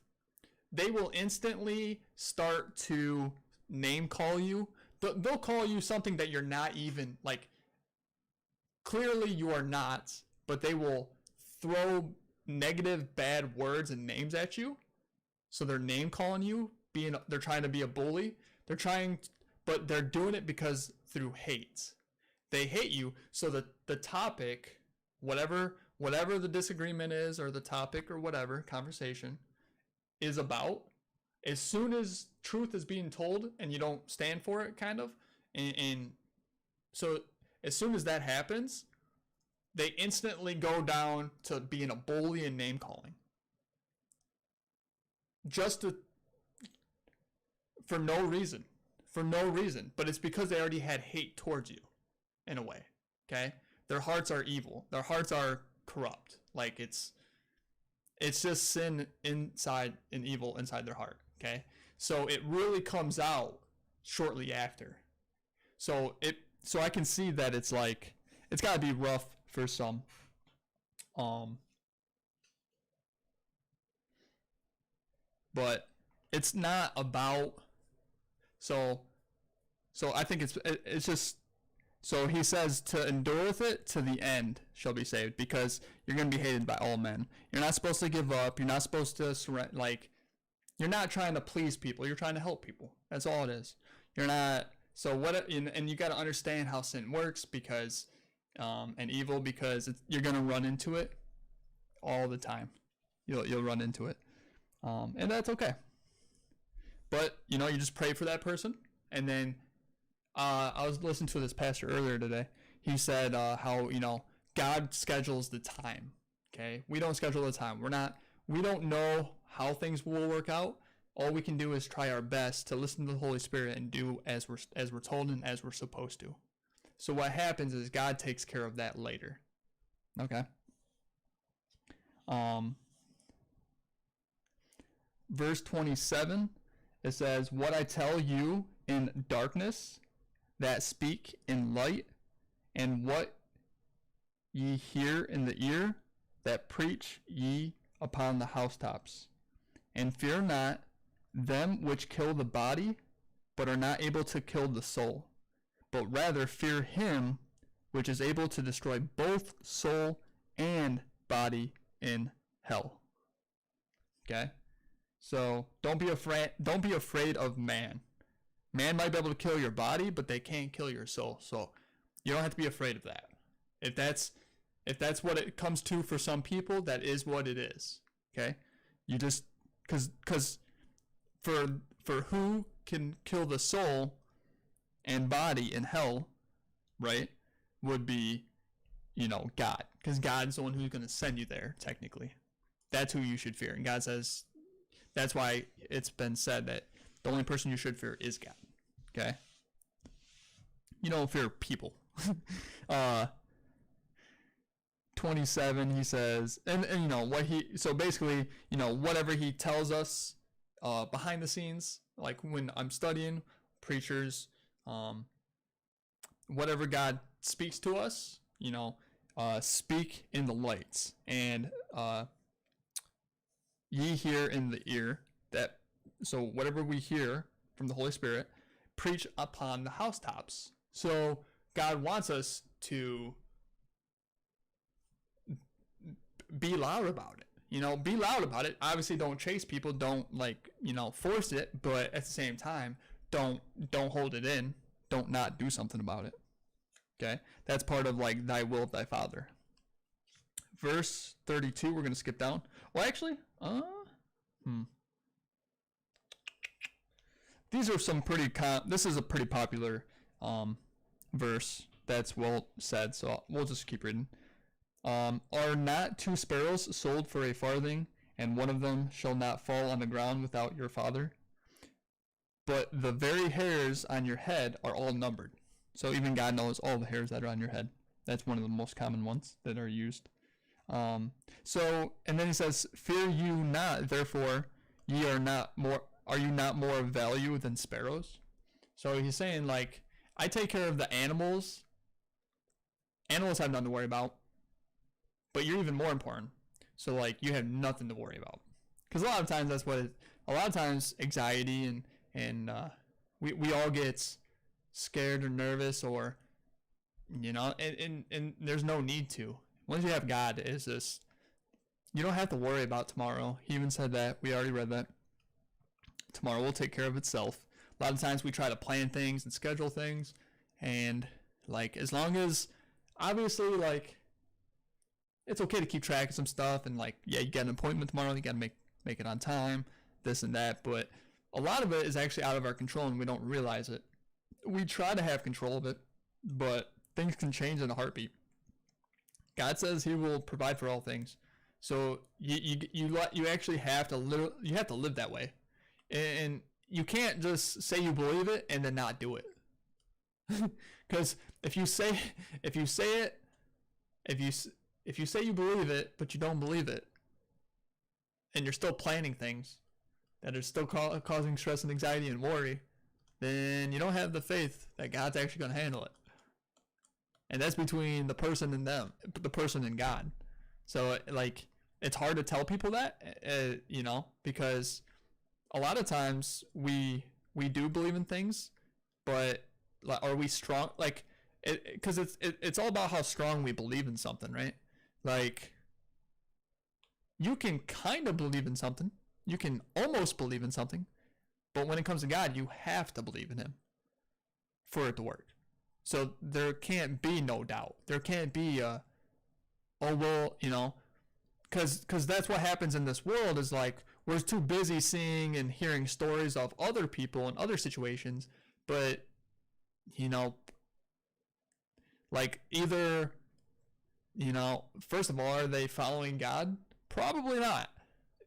they will instantly start to name call you. They'll call you something that you're not even, like, clearly you are not, but they will throw negative, bad words and names at you. So they're name calling you, they're trying to be a bully. But they're doing it because through hate. They hate you, so the topic, whatever the disagreement is, or the topic or whatever conversation is about, as soon as truth is being told and you don't stand for it, kind of, and so as soon as that happens, they instantly go down to being a bully and name calling, for no reason, but it's because they already had hate towards you, in a way, okay? their hearts are evil. Their hearts are corrupt. Like it's just sin inside and evil inside their heart. Okay, so it really comes out shortly after. So I can see that it's like it's got to be rough for some. But it's not about so I think it's just so he says to endureth it to the end shall be saved, because you're going to be hated by all men. You're not supposed to give up. You're not supposed to surrender. Like, you're not trying to please people. You're trying to help people. That's all it is. You're not. So what? And you got to understand how sin works, because and evil, because you're going to run into it all the time. You'll run into it, and that's okay. But you just pray for that person, and then I was listening to this pastor earlier today. He said how God schedules the time. Okay, we don't schedule the time. We don't know how things will work out. All we can do is try our best to listen to the Holy Spirit and do as we're told and as we're supposed to. So what happens is God takes care of that later. Okay. Verse 27, it says, "What I tell you in darkness, that speak in light, and what ye hear in the ear, that preach ye upon the housetops. And fear not them which kill the body, but are not able to kill the soul, but rather fear him which is able to destroy both soul and body in hell." Okay? So don't be afraid of man. Man might be able to kill your body, but they can't kill your soul. So you don't have to be afraid of that. If that's what it comes to for some people, that is what it is. Okay? You just cuz for who can kill the soul and body in hell, right? Would be God, cuz God's the one who's going to send you there technically. That's who you should fear. And God says that's why it's been said that the only person you should fear is God. Okay? You don't fear people. 27, he says, and so basically, whatever he tells us behind the scenes, like when I'm studying, preachers, whatever God speaks to us, speak in the lights, and ye hear in the ear, so whatever we hear from the Holy Spirit, preach upon the housetops. So God wants us to be loud about it. Be loud about it. Obviously, don't chase people. Don't force it. But at the same time, don't hold it in. Don't not do something about it. Okay, that's part of thy will of thy Father. Verse 32. We're gonna skip down. Well, actually, these are some pretty. This is a pretty popular verse that's well said. So we'll just keep reading. Are not 2 sparrows sold for a farthing, and one of them shall not fall on the ground without your Father? But the very hairs on your head are all numbered. So even God knows all the hairs that are on your head. That's one of the most common ones that are used. And then he says, "Fear you not, therefore ye are you not more of value than sparrows?" So he's saying, I take care of the animals. Animals have nothing to worry about. But you're even more important. So you have nothing to worry about. Because a lot of times that's what a lot of times anxiety and we all get scared or nervous, or and there's no need to. Once you have God, it's just you don't have to worry about tomorrow. He even said that. We already read that. Tomorrow will take care of itself. A lot of times we try to plan things and schedule things, and as long as obviously it's okay to keep track of some stuff, and you got an appointment tomorrow, you got to make it on time, this and that, but a lot of it is actually out of our control and we don't realize it. We try to have control of it, but things can change in a heartbeat. God says he will provide for all things. So you actually have to live that way. And you can't just say you believe it and then not do it. Because if you say it if you say you believe it but you don't believe it, and you're still planning things that are still causing stress and anxiety and worry, then you don't have the faith that God's actually going to handle it. And that's between the person and them, the person and God. So like, it's hard to tell people that, because a lot of times we do believe in things, but are we strong? Like, because it's all about how strong we believe in something, right? Like, you can kind of believe in something, you can almost believe in something, but when it comes to God, you have to believe in him for it to work. So there can't be no doubt. There can't be because that's what happens in this world, is like, we're too busy seeing and hearing stories of other people and other situations, but like, either first of all, are they following God? Probably not.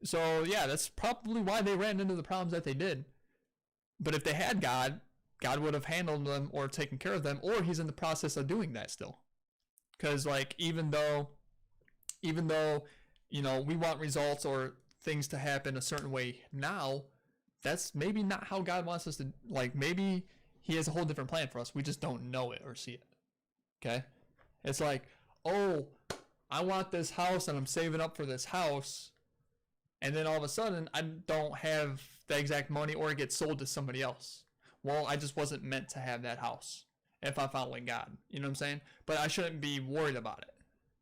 So yeah, that's probably why they ran into the problems that they did. But if they had God would have handled them or taken care of them, or he's in the process of doing that still. Because like, even though we want results or things to happen a certain way now, that's maybe not how God wants us to. Like, maybe he has a whole different plan for us, we just don't know it or see it. Okay? It's like, oh, I want this house and I'm saving up for this house, and then all of a sudden I don't have the exact money, or it gets sold to somebody else. Well, I just wasn't meant to have that house if I'm following God. You know what I'm saying? But I shouldn't be worried about it.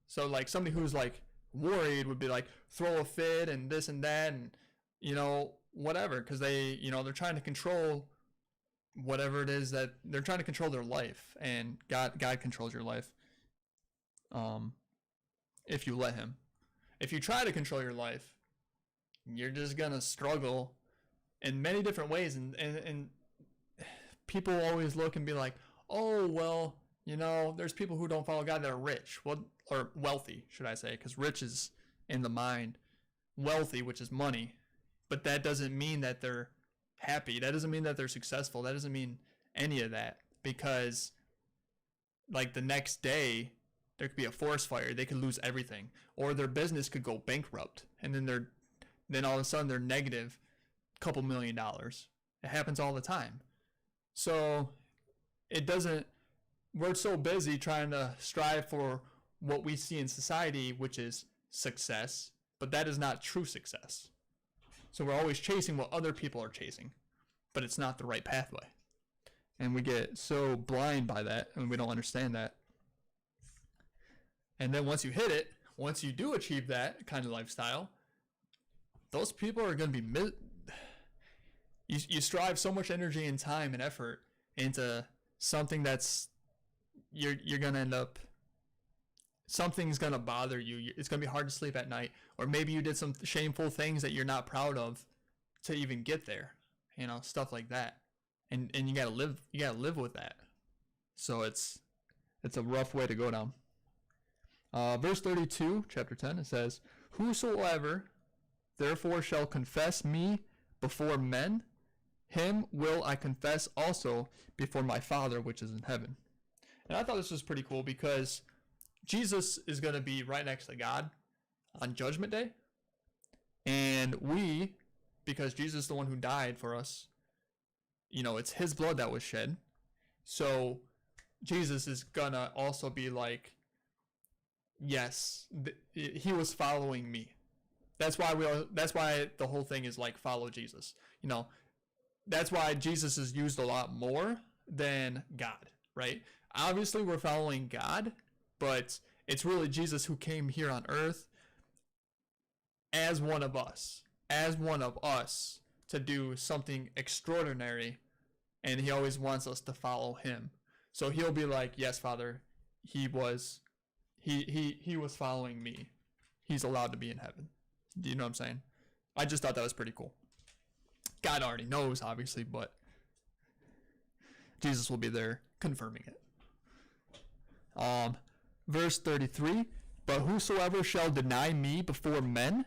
So like, somebody who's like worried would be like, throw a fit and this and that and whatever, because they're trying to control whatever it is that they're trying to control their life, and God controls your life. If you let him. If you try to control your life, you're just gonna struggle in many different ways, and people always look and be like, oh, well, there's people who don't follow God that are rich, or wealthy, should I say, because rich is in the mind, wealthy, which is money, but that doesn't mean that they're happy. That doesn't mean that they're successful. That doesn't mean any of that, because like, the next day there could be a forest fire, they could lose everything, or their business could go bankrupt, and then all of a sudden they're negative a couple $1 million. It happens all the time. So we're so busy trying to strive for what we see in society, which is success, but that is not true success. So we're always chasing what other people are chasing, but it's not the right pathway. And we get so blind by that, and we don't understand that. And then once you hit it, once you do achieve that kind of lifestyle, those people are going to be you strive so much energy and time and effort into something that's you're going to end up, something's going to bother you. It's going to be hard to sleep at night, or maybe you did some shameful things that you're not proud of to even get there, stuff like that. And you got to live with that. So it's a rough way to go down. Verse 32, chapter 10, it says, whosoever therefore shall confess me before men, him will I confess also before my Father which is in heaven. And I thought this was pretty cool, because Jesus is going to be right next to God on Judgment Day. And we, because Jesus is the one who died for us, it's his blood that was shed. So Jesus is going to also be like, yes, he was following me. That's why the whole thing is like, follow Jesus. That's why Jesus is used a lot more than God, right? Obviously we're following God, but it's really Jesus who came here on earth as one of us to do something extraordinary, and he always wants us to follow him. So he'll be like, yes, Father, he was following me. He's allowed to be in heaven. Do you know what I'm saying? I just thought that was pretty cool. God already knows, obviously, but Jesus will be there confirming it. Verse 33, but whosoever shall deny me before men,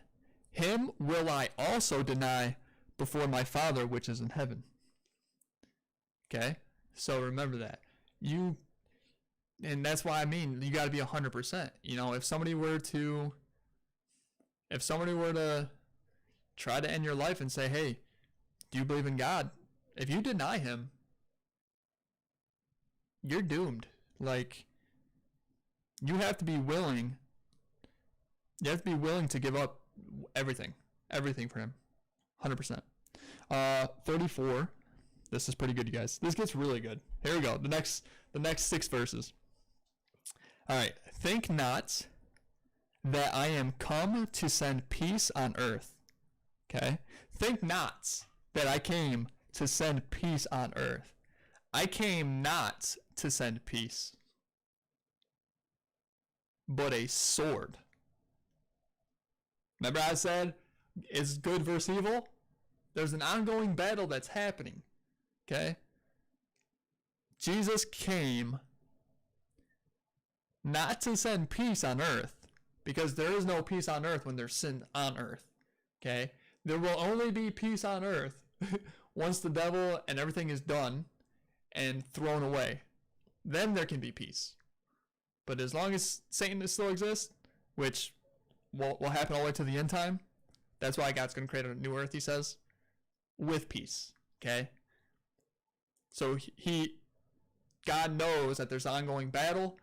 him will I also deny before my Father which is in heaven. Okay? So remember that. And that's why I mean you got to be 100%. You know, if somebody were to try to end your life and say, "Hey, do you believe in God?" If you deny him, you're doomed. Like, you have to be willing. You have to be willing to give up everything for him, 100%. 34. This is pretty good, you guys. This gets really good. Here we go. The next 6 verses. All right. Think not that I am come to send peace on earth. Okay? Think not that I came to send peace on earth. I came not to send peace, but a sword. Remember I said, is good versus evil? There's an ongoing battle that's happening. Okay? Jesus came not to send peace on earth, because there is no peace on earth when there's sin on earth. Okay? There will only be peace on earth once the devil and everything is done and thrown away. Then there can be peace. But as long as Satan still exists, which will happen all the way to the end time, that's why God's going to create a new earth, he says, with peace. Okay? So God knows that there's an ongoing battle.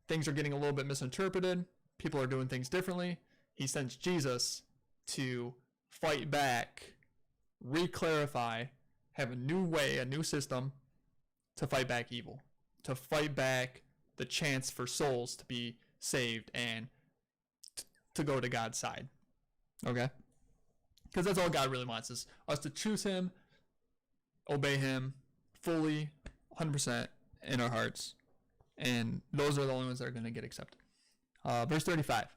Things are getting a little bit misinterpreted. People are doing things differently. He sends Jesus to fight back, re-clarify, have a new way, a new system to fight back evil, to fight back the chance for souls to be saved and to go to God's side. Okay? Because that's all God really wants, is us to choose him, obey him fully, 100% in our hearts. And those are the only ones that are going to get accepted. Verse 35.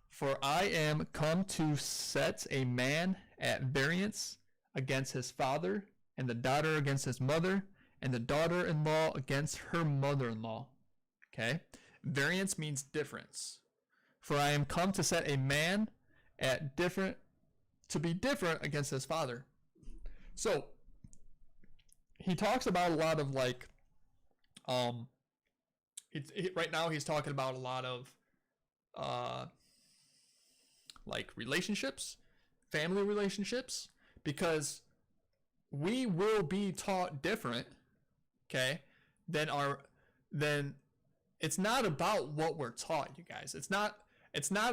For I am come to set a man at variance against his father, and the daughter against his mother, and the daughter-in-law against her mother-in-law. Okay? Variance means difference. For I am come to set a man to be different against his father. So, he talks about a lot of like, right now he's talking about a lot of, like relationships, family relationships, because we will be taught different, okay, than it's not about what we're taught, you guys. It's not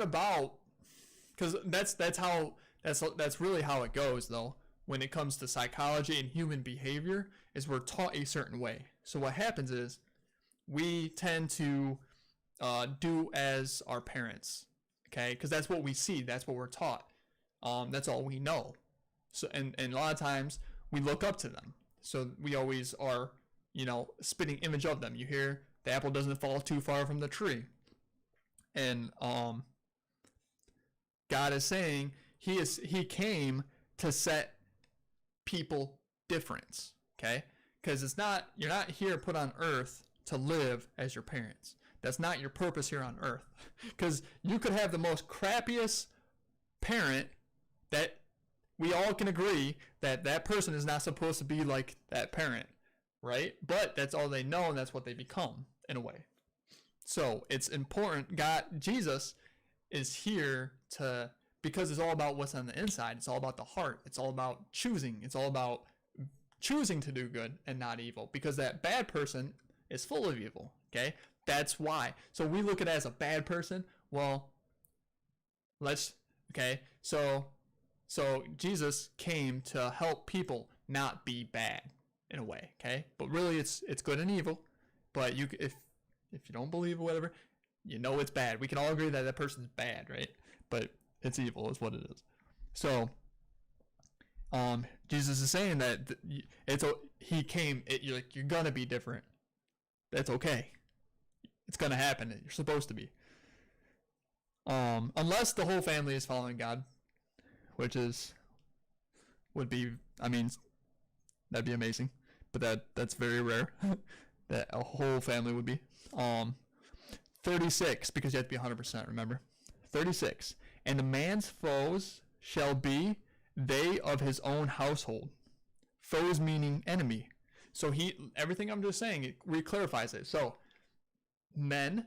about, because that's really how it goes though. When it comes to psychology and human behavior, is we're taught a certain way. So what happens is we tend to do as our parents, okay? Because that's what we see. That's what we're taught. That's all we know. So and a lot of times we look up to them. So we always are, spitting image of them. You hear the apple doesn't fall too far from the tree. And God is saying he came to set people difference, okay? Because you're not here put on earth to live as your parents. That's not your purpose here on earth. Because you could have the most crappiest parent that we all can agree that person is not supposed to be like that parent, right? But that's all they know, and that's what they become in a way. So it's important. Jesus is here because it's all about what's on the inside. It's all about the heart. It's all about choosing. It's all about choosing to do good and not evil, because that bad person is full of evil, okay? That's why. So we look at it as a bad person. Well, so Jesus came to help people not be bad in a way, okay? But really it's good and evil. But if you don't believe or whatever, it's bad. We can all agree that person's bad, right? But it's evil is what it is. So Jesus is saying that he came, you're gonna be different. That's okay. It's gonna happen. You're supposed to be. Unless the whole family is following God, which would be, that'd be amazing. But that's very rare. That a whole family would be. 36, because you have to be 100%, remember? 36. And the man's foes shall be they of his own household. Foes meaning enemy. So everything I'm just saying, it reclarifies it. So men,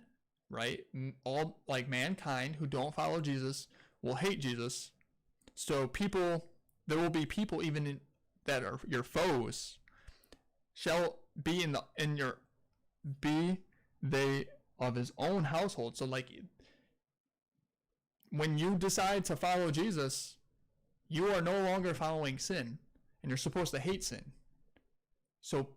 right? All like mankind who don't follow Jesus will hate Jesus. So there will be people even that are your foes shall be be they of his own household. So like when you decide to follow Jesus, you are no longer following sin, and you're supposed to hate sin. So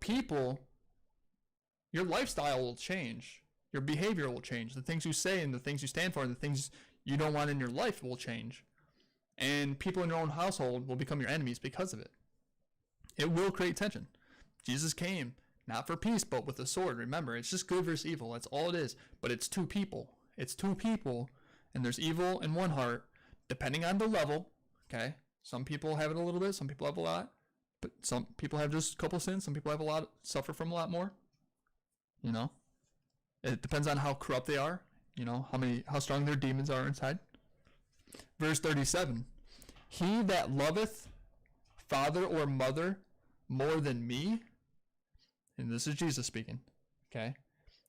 your lifestyle will change. Your behavior will change. The things you say and the things you stand for and the things you don't want in your life will change. And people in your own household will become your enemies because of it. It will create tension. Jesus came not for peace, but with a sword. Remember, it's just good versus evil. That's all it is. But it's two people. It's two people, and there's evil in one heart, depending on the level. Okay? Some people have it a little bit. Some people have a lot. But some people have just a couple sins. Some people have a lot, suffer from a lot more. You know? It depends on how corrupt they are. You know, how strong their demons are inside. Verse 37. He that loveth father or mother more than me, and this is Jesus speaking, okay?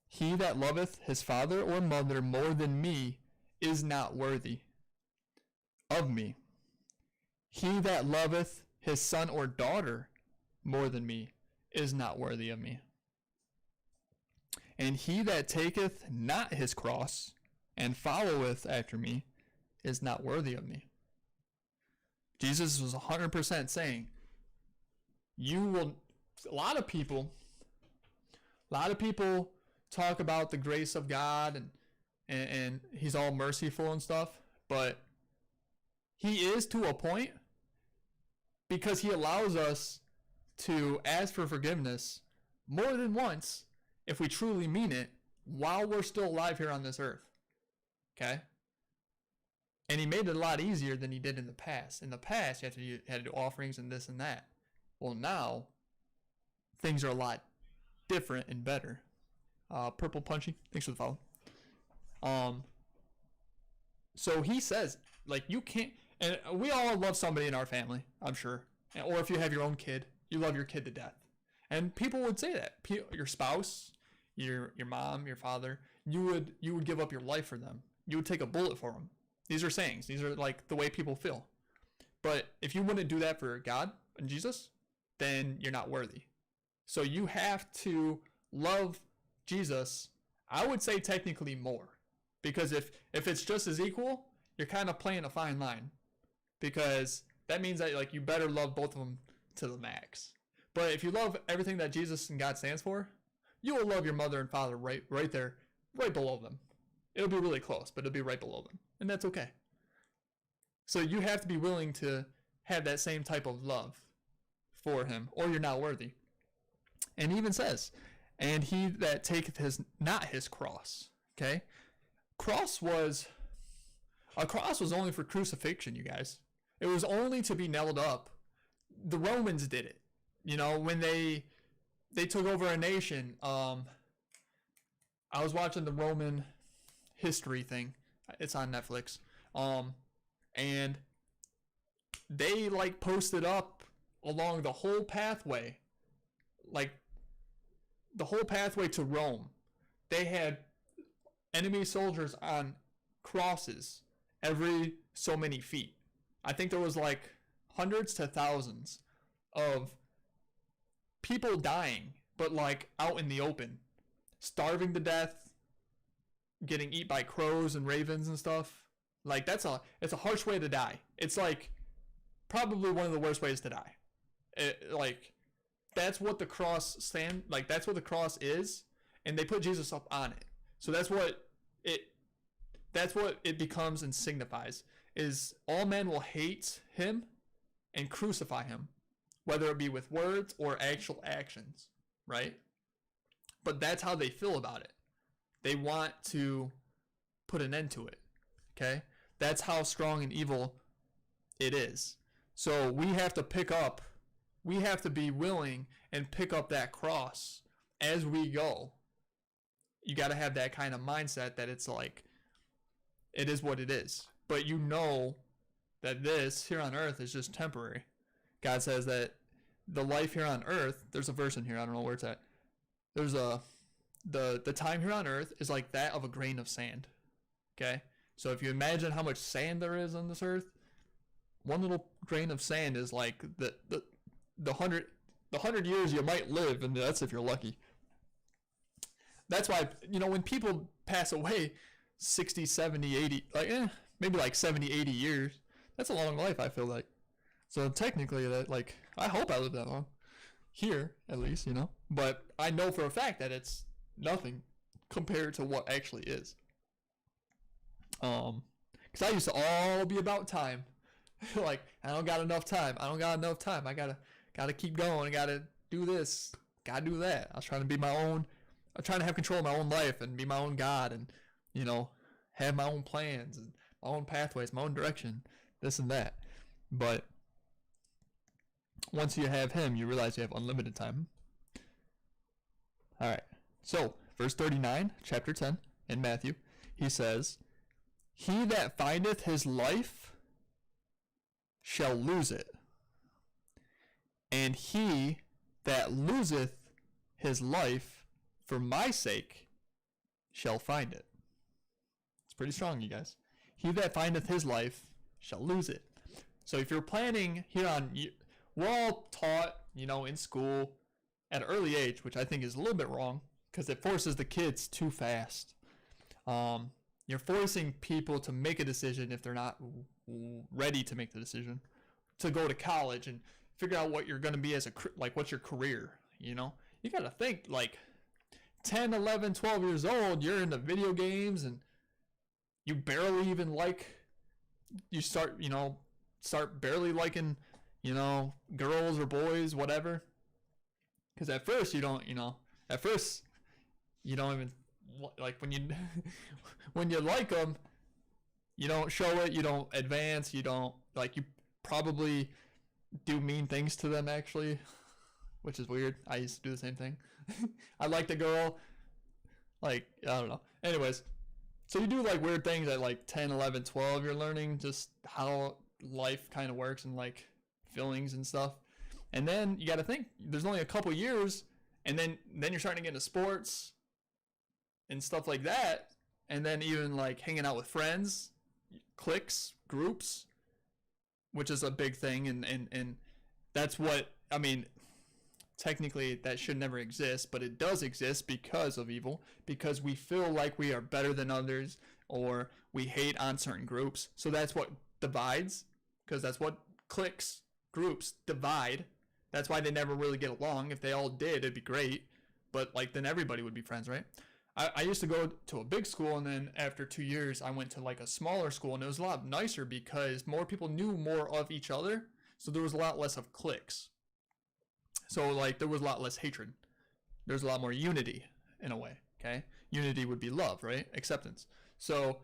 He that loveth his father or mother more than me is not worthy of me. He that loveth his son or daughter more than me is not worthy of me. And he that taketh not his cross and followeth after me is not worthy of me. Jesus was 100% saying, a lot of people talk about the grace of God and he's all merciful and stuff, but he is to a point, because he allows us to ask for forgiveness more than once if we truly mean it while we're still alive here on this earth. Okay? And he made it a lot easier than he did in the past. In the past, you had to do offerings and this and that. Well, now, things are a lot different and better. Purple Punchy, thanks for the follow. So he says, like, you can't, and we all love somebody in our family, I'm sure. Or if you have your own kid, you love your kid to death. And people would say that. Your spouse, your mom, your father, you would give up your life for them. You would take a bullet for them. These are sayings. These are like the way people feel. But if you wouldn't do that for God and Jesus, then you're not worthy. So you have to love Jesus, I would say technically more. Because if it's just as equal, you're kind of playing a fine line. Because that means that like you better love both of them to the max. But if you love everything that Jesus and God stands for, you will love your mother and father right there, right below them. It'll be really close, but it'll be right below them. And that's okay. So you have to be willing to have that same type of love for him, or you're not worthy. And he even says, and he that taketh not his cross. Okay? A cross was only for crucifixion, you guys. It was only to be nailed up. The Romans did it. You know, when they took over a nation. I was watching the Roman history thing. It's on Netflix. And they like posted up along the whole pathway, like the whole pathway to Rome. They had enemy soldiers on crosses every so many feet. I think there was like hundreds to thousands of people dying, but like out in the open, starving to death, getting eaten by crows and ravens and stuff. Like it's a harsh way to die. It's like probably one of the worst ways to die. That's what the cross that's what the cross is, and they put Jesus up on it. So that's what it becomes and signifies, is all men will hate him and crucify him, whether it be with words or actual actions, right? But that's how they feel about it. They want to put an end to it, okay? That's how strong and evil it is. So we have to be willing and pick up that cross as we go. You got to have that kind of mindset that it's like, it is what it is. But you know that this here on earth is just temporary. God says that the life here on earth, there's a verse in here, I don't know where it's at. There's the time here on earth is like that of a grain of sand. Okay? So if you imagine how much sand there is on this earth, one little grain of sand is like the hundred years you might live, and that's if you're lucky. That's why, when people pass away 60, 70, 80, maybe like 70, 80 years, that's a long life, I feel like. So technically, that, like, I hope I live that long. Here, at least, But I know for a fact that it's nothing compared to what actually is. Because I used to all be about time. Like, I don't got enough time. I gotta keep going. I gotta do this. Gotta do that. I was trying to be I'm trying to have control of my own life and be my own God and, have my own plans and my own pathways, my own direction, this and that. But once you have him, you realize you have unlimited time. All right. So, verse 39, chapter 10 in Matthew, he says, "He that findeth his life shall lose it, and he that loseth his life for my sake shall find it." It's pretty strong, you guys. He that findeth his life shall lose it. So if you're planning here on, we're all taught, in school at an early age, which I think is a little bit wrong because it forces the kids too fast. You're forcing people to make a decision if they're not ready to make the decision to go to college and figure out what you're going to be what's your career, You got to think, like, 10, 11, 12 years old, you're into video games and you barely even you start barely liking, girls or boys, whatever. Because at first you don't even, like, when you like them, you don't show it, you don't advance, you don't, you probably do mean things to them, actually, which is weird. I used to do the same thing. I liked a girl, I don't know. Anyways, so you do, weird things at, 10, 11, 12. You're learning just how life kind of works and, feelings and stuff. And then you got to think, there's only a couple years, and then you're starting to get into sports and stuff like that. And then even, hanging out with friends, cliques, groups, which is a big thing. And that's what, technically that should never exist, but it does exist because of evil, because we feel like we are better than others, or we hate on certain groups. So that's what divides, because that's what cliques, groups divide. That's why they never really get along. If they all did, it'd be great, but then everybody would be friends, right? I used to go to a big school, and then after 2 years I went to a smaller school, and it was a lot nicer because more people knew more of each other, so there was a lot less of cliques. So, there was a lot less hatred. There's a lot more unity, in a way, okay? Unity would be love, right? Acceptance. So,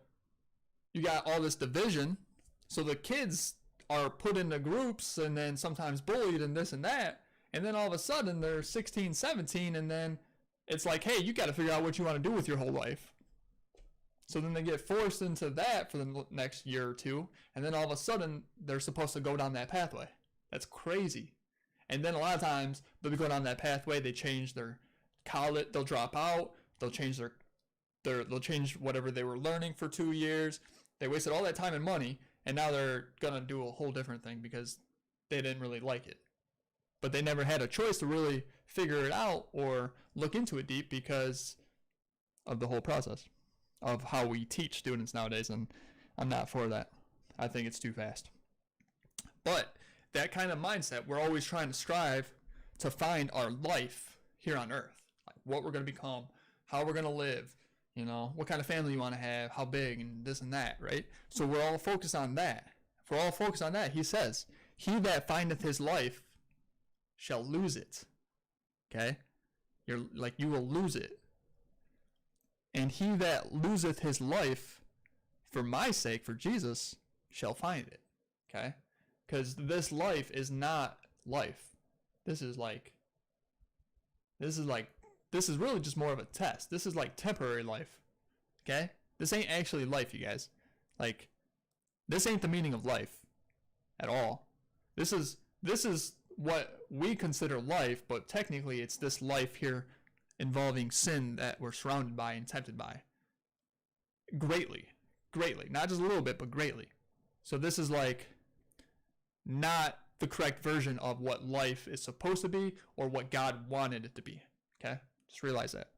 you got all this division. So, the kids are put into groups and then sometimes bullied and this and that. And then all of a sudden, they're 16, 17, and then it's like, hey, you got to figure out what you want to do with your whole life. So, then they get forced into that for the next year or two. And then all of a sudden, they're supposed to go down that pathway. That's crazy. And then a lot of times they'll be going on that pathway. They change their college. They'll drop out. They'll change they'll change whatever they were learning for 2 years. They wasted all that time and money, and now they're gonna do a whole different thing because they didn't really like it. But they never had a choice to really figure it out or look into it deep because of the whole process of how we teach students nowadays. And I'm not for that. I think it's too fast. But that kind of mindset, we're always trying to strive to find our life here on earth, what we're going to become, how we're going to live, what kind of family you want to have, how big, and this and that, right? So we're all focused on that. If we're all focused on that, he says, "He that findeth his life shall lose it." Okay? You will lose it. "And he that loseth his life for my sake, for Jesus, shall find it." Okay? Because this life is not life. This is really just more of a test. This is temporary life. Okay? This ain't actually life, you guys. This ain't the meaning of life at all. This is what we consider life, but technically it's this life here involving sin that we're surrounded by and tempted by. Greatly. Not just a little bit, but greatly. So this is like not the correct version of what life is supposed to be or what God wanted it to be. Okay? Just realize that.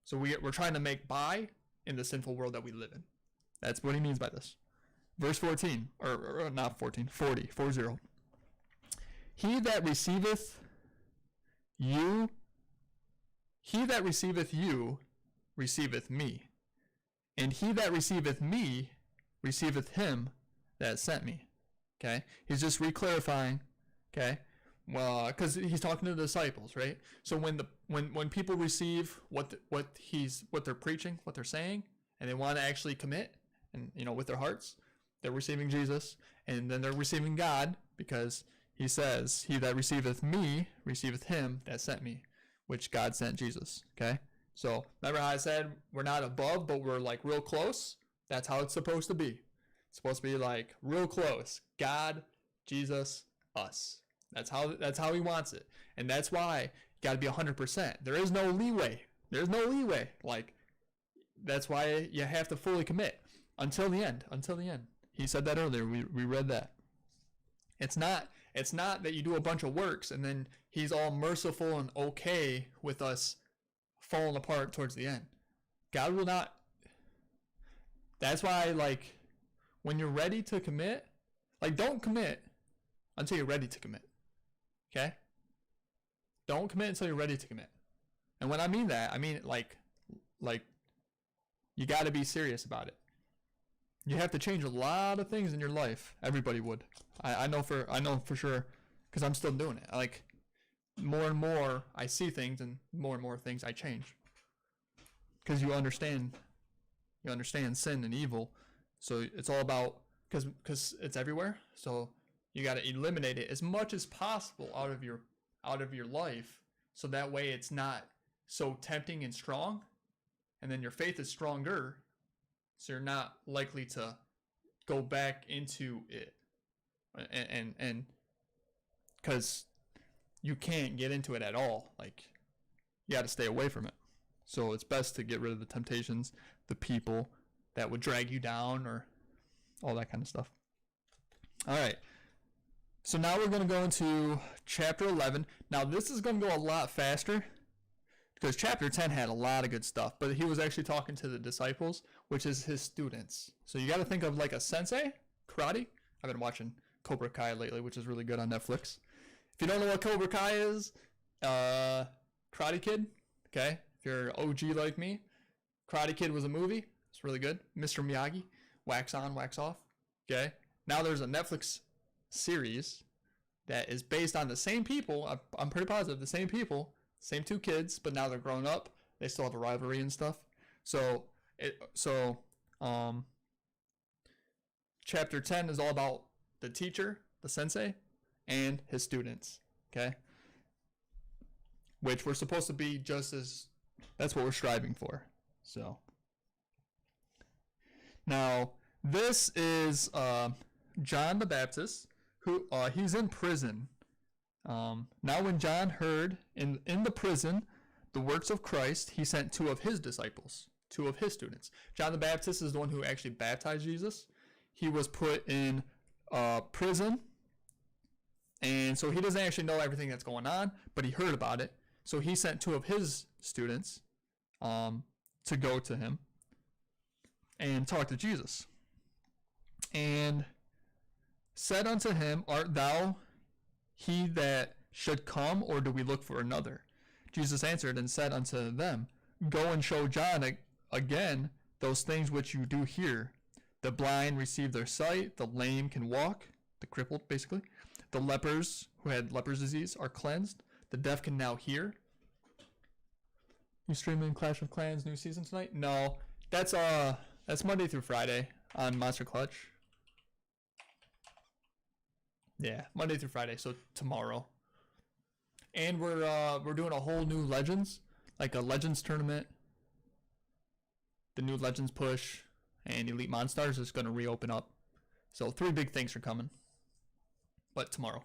So we're trying to make by in the sinful world that we live in. That's what he means by this. Verse 14, or not 14, 40. He that receiveth you receiveth me. And he that receiveth me receiveth him that sent me. Okay? He's just re-clarifying. Okay? Well, because he's talking to the disciples, right? So when people receive what they're preaching, what they're saying, and they want to actually commit, and with their hearts, they're receiving Jesus, and then they're receiving God, because he says, "He that receiveth me receiveth him that sent me," which God sent Jesus. Okay? So remember how I said we're not above, but we're like real close? That's how it's supposed to be. It's supposed to be like real close. God, Jesus, us. That's how he wants it. And that's why you got to be 100%. There is no leeway. Like, that's why you have to fully commit until the end. He said that earlier. We read that. It's not that you do a bunch of works and then he's all merciful and okay with us falling apart towards the end. God will not. That's why, like, when you're ready to commit, like, don't commit until you're ready to commit. Okay? Don't commit until you're ready to commit. And when I mean that, I mean like you got to be serious about it. You have to change a lot of things in your life. Everybody would. I know for sure, because I'm still doing it. Like, more and more I see things, and more things I change. Because you understand sin and evil. So it's all about, because it's everywhere. So you got to eliminate it as much as possible out of your life, so that way it's not so tempting and strong, and then your faith is stronger, so you're not likely to go back into it, and because you can't get into it at all. Like, you got to stay away from it. So it's best to get rid of the temptations, the people that would drag you down, or all that kind of stuff. All right. So now we're going to go into chapter 11. Now this is going to go a lot faster, because chapter 10 had a lot of good stuff, but he was actually talking to the disciples, which is his students. So you got to think of like a sensei, karate. I've been watching Cobra Kai lately, which is really good on Netflix. If you don't know what Cobra Kai is, Karate Kid, okay? If you're OG like me, Karate Kid was a movie. It's really good. Mr. Miyagi, wax on, wax off, okay? Now there's a Netflix series that is based on the same people. I'm pretty positive the same people, same two kids, but now they're grown up. They still have a rivalry and stuff. So chapter 10 is all about the teacher, the sensei, and his students. Okay, which we're supposed to be just as. That's what we're striving for. So now this is John the Baptist, who he's in prison. Now when John heard in the prison the works of Christ, he sent two of his disciples, two of his students. John the Baptist is the one who actually baptized Jesus. He was put in prison, and so he doesn't actually know everything that's going on, but he heard about it. So he sent two of his students to go to him and talk to Jesus. And said unto him, Art thou he that should come, or do we look for another? Jesus answered and said unto them, Go and show John again those things which you do hear. The blind receive their sight, the lame can walk, the crippled basically. The lepers who had leper's disease are cleansed. The deaf can now hear. You streaming Clash of Clans new season tonight? No, that's Monday through Friday on Monster Clutch. Yeah, Monday through Friday, so tomorrow. And we're doing a whole new Legends, like a Legends tournament. The new Legends push and Elite Monstars is going to reopen up. So 3 big things are coming. But tomorrow.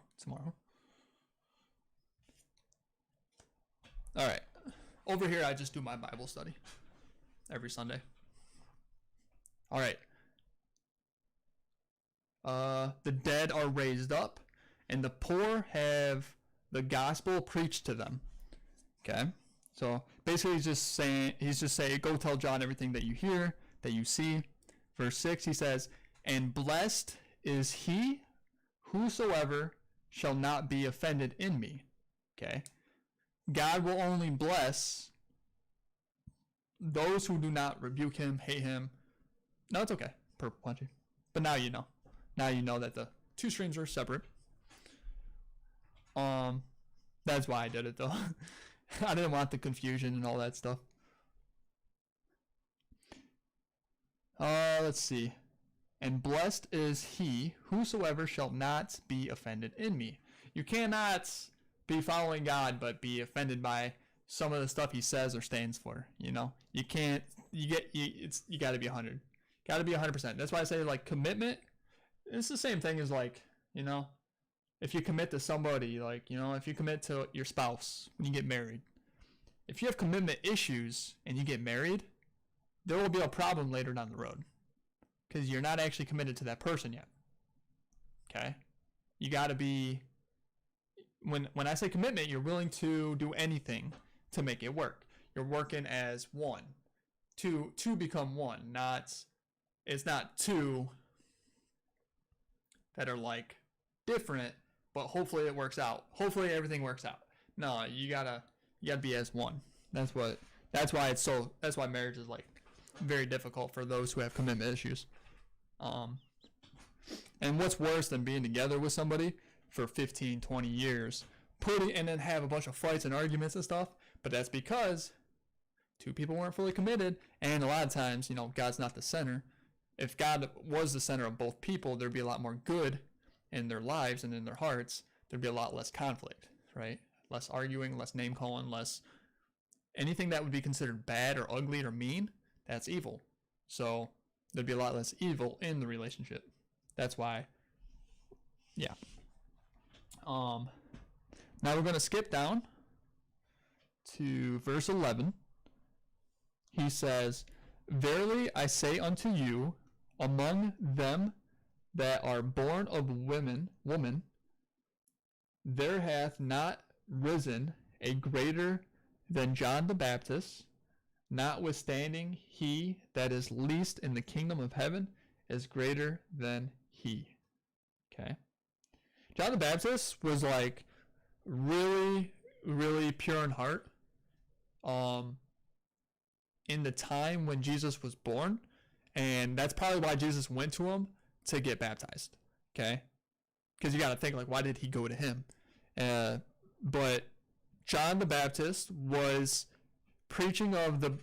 All right. over here, I just do my Bible study every Sunday. All right. The dead are raised up, and the poor have the gospel preached to them. Okay? So basically he's just saying, go tell John everything that you hear, that you see. Verse 6, he says, and blessed is he whosoever shall not be offended in me. Okay? God will only bless those who do not rebuke him, hate him. No, it's okay. Purple punchy. But now you know. Now you know that the two streams are separate. That's why I did it though. I didn't want the confusion and all that stuff. Let's see. And blessed is he whosoever shall not be offended in me. You cannot be following God but be offended by some of the stuff he says or stands for. You know, you can't. You got to be 100. Got to be 100%. That's why I say like commitment. It's the same thing as like, you know, if you commit to somebody, like, you know, if you commit to your spouse when you get married, if you have commitment issues and you get married, there will be a problem later down the road because you're not actually committed to that person yet. Okay? You got to be, when I say commitment, you're willing to do anything to make it work. You're working as one to become one, it's not two that are like different, but hopefully it works out. Hopefully everything works out. No, you gotta be as one. That's why marriage is like very difficult for those who have commitment issues. And what's worse than being together with somebody for 15, 20 years, and then have a bunch of fights and arguments and stuff, but that's because two people weren't fully committed, and a lot of times, you know, God's not the center. If God was the center of both people, there'd be a lot more good in their lives and in their hearts. There'd be a lot less conflict, right? Less arguing, less name calling, less anything that would be considered bad or ugly or mean. That's evil. So there'd be a lot less evil in the relationship. That's why, yeah. Now we're going to skip down to verse 11. He says, verily I say unto you, among them that are born of woman, there hath not risen a greater than John the Baptist, notwithstanding he that is least in the kingdom of heaven is greater than he. Okay. John the Baptist was like really, really pure in heart. In the time when Jesus was born, and that's probably why Jesus went to him to get baptized. Okay, because you got to think like, why did he go to him? But John the Baptist was preaching of the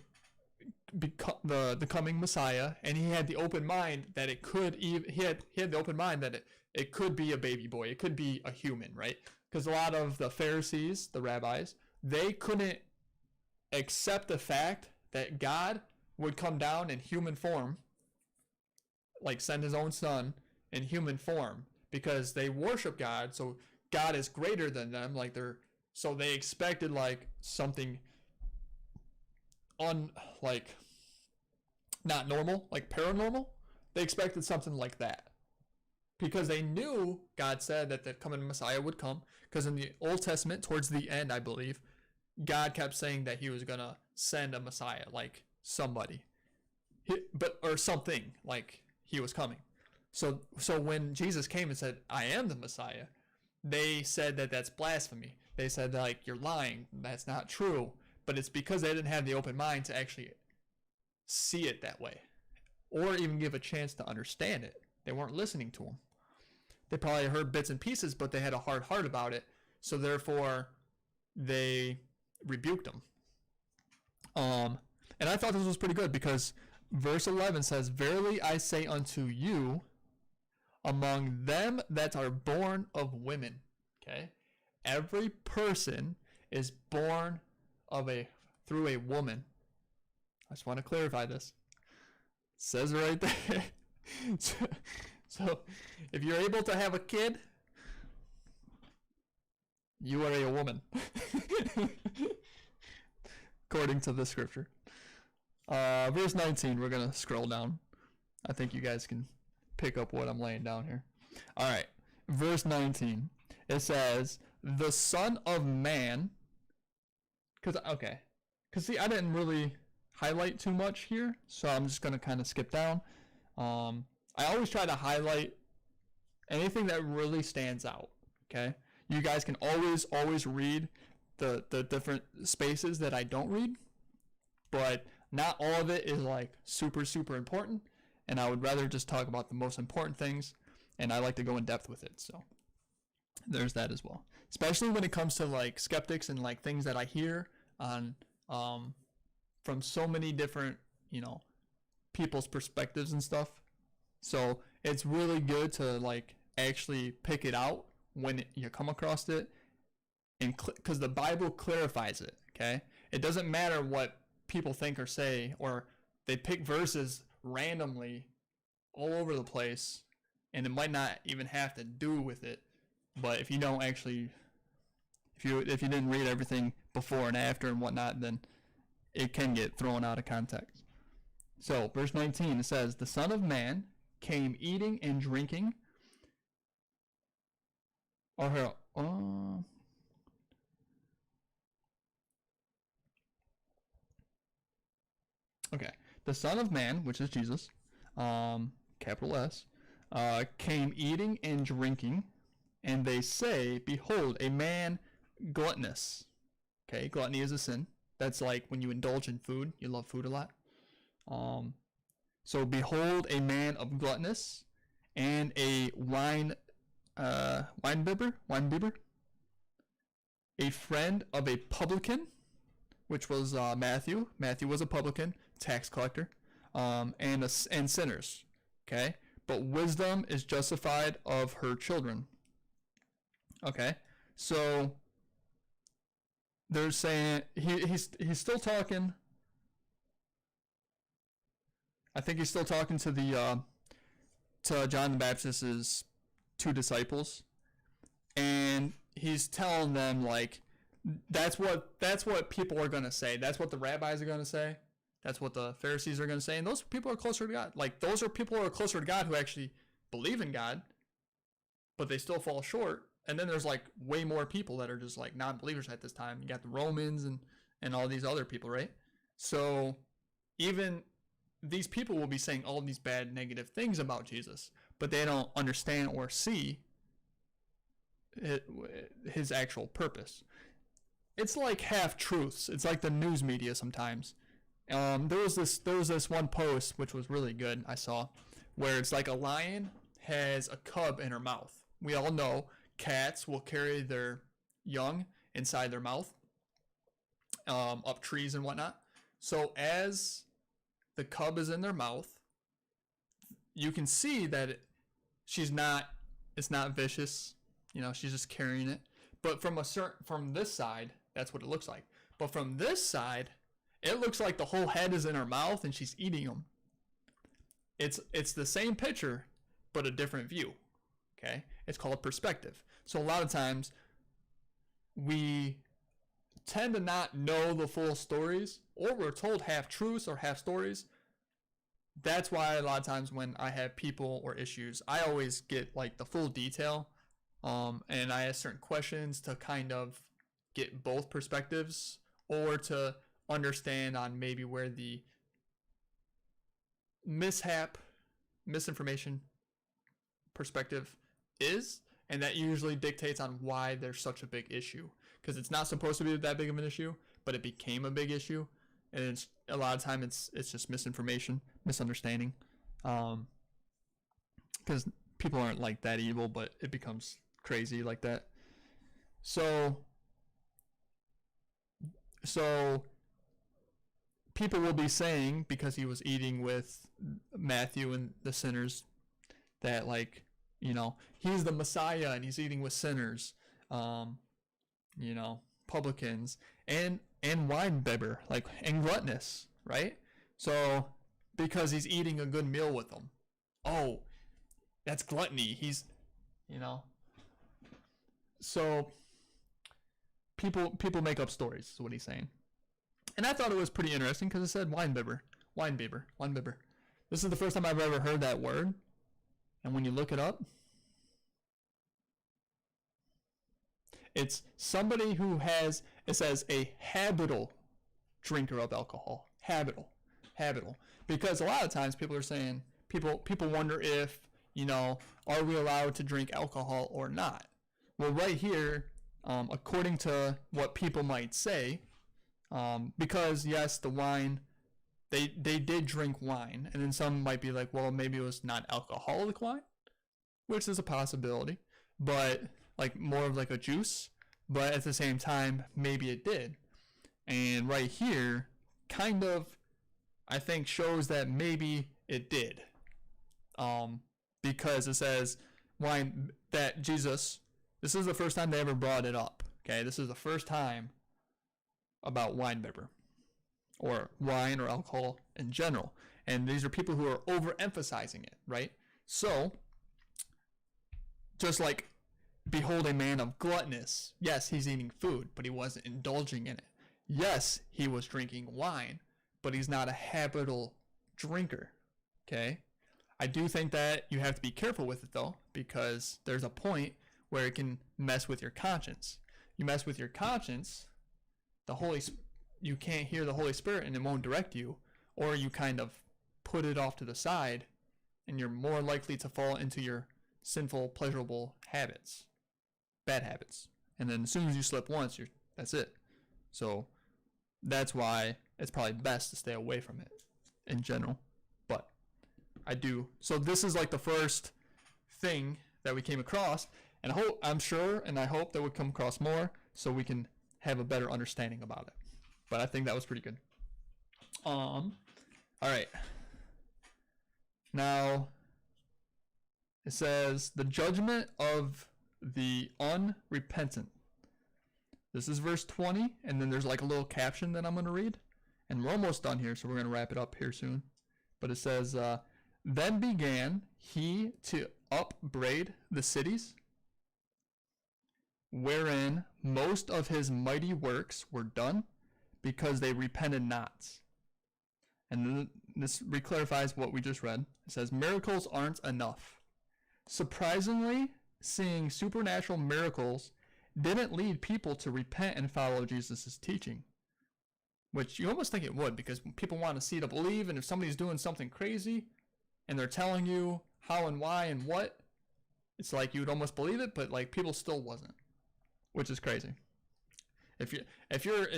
coming Messiah, and he had the open mind that it could he had the open mind that it could be a baby boy, it could be a human, right? Because a lot of the Pharisees, the rabbis, they couldn't accept the fact that God would come down in human form, like send his own son in human form, because they worship God, so God is greater than them, so they expected like something like not normal, like paranormal. They expected something like that because they knew God said that the coming Messiah would come, because in the Old Testament, towards the end, I believe, God kept saying that he was going to send a Messiah, like somebody, or something, like he was coming. So when Jesus came and said, I am the Messiah, they said that that's blasphemy. They said like, you're lying. That's not true. But it's because they didn't have the open mind to actually see it that way, or even give a chance to understand it. They weren't listening to him. They probably heard bits and pieces, but they had a hard heart about it. So therefore, they rebuked him. And I thought this was pretty good, because verse 11 says, verily I say unto you, among them that are born of women. Okay, every person is born through a woman. I just want to clarify this. It says right there. So if you're able to have a kid, you are a woman. according to the scripture. Verse 19, we're going to scroll down. I think you guys can pick up what I'm laying down here. All right, verse 19. It says, the Son of Man, because see, I didn't really highlight too much here, so I'm just going to kind of skip down. I always try to highlight anything that really stands out, okay? You guys can always read the different spaces that I don't read, but not all of it is like super important, and I would rather just talk about the most important things, and I like to go in depth with it, so there's that as well. Especially when it comes to like skeptics and like things that I hear on from so many different, people's perspectives and stuff. So it's really good to like actually pick it out when you come across it, and because the Bible clarifies it, okay? It doesn't matter what people think or say, or they pick verses randomly all over the place, and it might not even have to do with it. But if you don't actually, if you didn't read everything before and after and whatnot, then it can get thrown out of context. So verse 19, it says, the Son of Man came eating and drinking. Okay, the Son of Man, which is Jesus, capital S, came eating and drinking, and they say, behold, a man gluttonous. Okay, gluttony is a sin. That's like when you indulge in food. You love food a lot. So behold, a man of gluttonous, and a winebibber, a friend of a publican, which was Matthew. Matthew was a publican, tax collector, and sinners. Okay, but wisdom is justified of her children. Okay, so they're saying he's still talking. I think he's still talking to the to John the Baptist's two disciples, and he's telling them like that's what people are gonna say. That's what the rabbis are gonna say. That's what the Pharisees are gonna say, and those people are closer to God. Like those are people who are closer to God who actually believe in God, but they still fall short. And then there's like way more people that are just like non-believers at this time. You got the Romans and all these other people, right? So even these people will be saying all these bad, negative things about Jesus, but they don't understand or see his actual purpose. It's like half truths. It's like the news media sometimes. There was this one post which was really good I saw, where it's like a lion has a cub in her mouth. We all know cats will carry their young inside their mouth, up trees and whatnot. So as the cub is in their mouth, you can see that it's not vicious. She's just carrying it. But from this side, that's what it looks like. But from this side, it looks like the whole head is in her mouth and she's eating them. It's the same picture, but a different view. Okay? It's called perspective. So a lot of times we tend to not know the full stories, or we're told half truths or half stories. That's why a lot of times when I have people or issues, I always get like the full detail, and I ask certain questions to kind of get both perspectives, or to understand on maybe where the misinformation perspective is, and that usually dictates on why there's such a big issue, because it's not supposed to be that big of an issue, but it became a big issue, and a lot of time it's just misunderstanding, because people aren't like that evil, but it becomes crazy like that. So people will be saying, because he was eating with Matthew and the sinners, that like, he's the Messiah and he's eating with sinners, publicans and winebibber, like, and gluttonous, right? So because he's eating a good meal with them, oh, that's gluttony. He's, so people make up stories, is what he's saying. And I thought it was pretty interesting because it said Weinbiber. This is the first time I've ever heard that word. And when you look it up, it's somebody who has, it says, a habitual drinker of alcohol. Habitual. Because a lot of times people are saying, people wonder if, are we allowed to drink alcohol or not? Well, right here, according to what people might say, because yes, the wine, they did drink wine, and then some might be like, well, maybe it was not alcoholic wine, which is a possibility, but like more of like a juice, but at the same time, maybe it did. And right here, kind of, I think shows that maybe it did, because it says wine, that Jesus, this is the first time they ever brought it up. Okay, this is the first time about Weinbiber, or wine or alcohol in general. And these are people who are overemphasizing it, right? So, just like, behold a man of gluttonous. Yes, he's eating food, but he wasn't indulging in it. Yes, he was drinking wine, but he's not a habitual drinker, okay? I do think that you have to be careful with it, though, because there's a point where it can mess with your conscience. You mess with your conscience, you can't hear the Holy Spirit and it won't direct you, or you kind of put it off to the side and you're more likely to fall into your sinful, pleasurable habits, bad habits. And then as soon as you slip once, that's it. So that's why it's probably best to stay away from it in general. But so this is like the first thing that we came across, and I'm sure and I hope that we come across more so we can have a better understanding about it. But I think that was pretty good. All right. Now, it says, the judgment of the unrepentant. This is verse 20, and then there's like a little caption that I'm going to read. And we're almost done here, so we're going to wrap it up here soon. But it says, then began he to upbraid the cities, wherein most of his mighty works were done, because they repented not. And then this reclarifies what we just read. It says, miracles aren't enough. Surprisingly, seeing supernatural miracles didn't lead people to repent and follow Jesus' teaching. Which you almost think it would, because people want to see to believe, and if somebody's doing something crazy, and they're telling you how and why and what, it's like you would almost believe it, but like people still wasn't. Which is crazy. If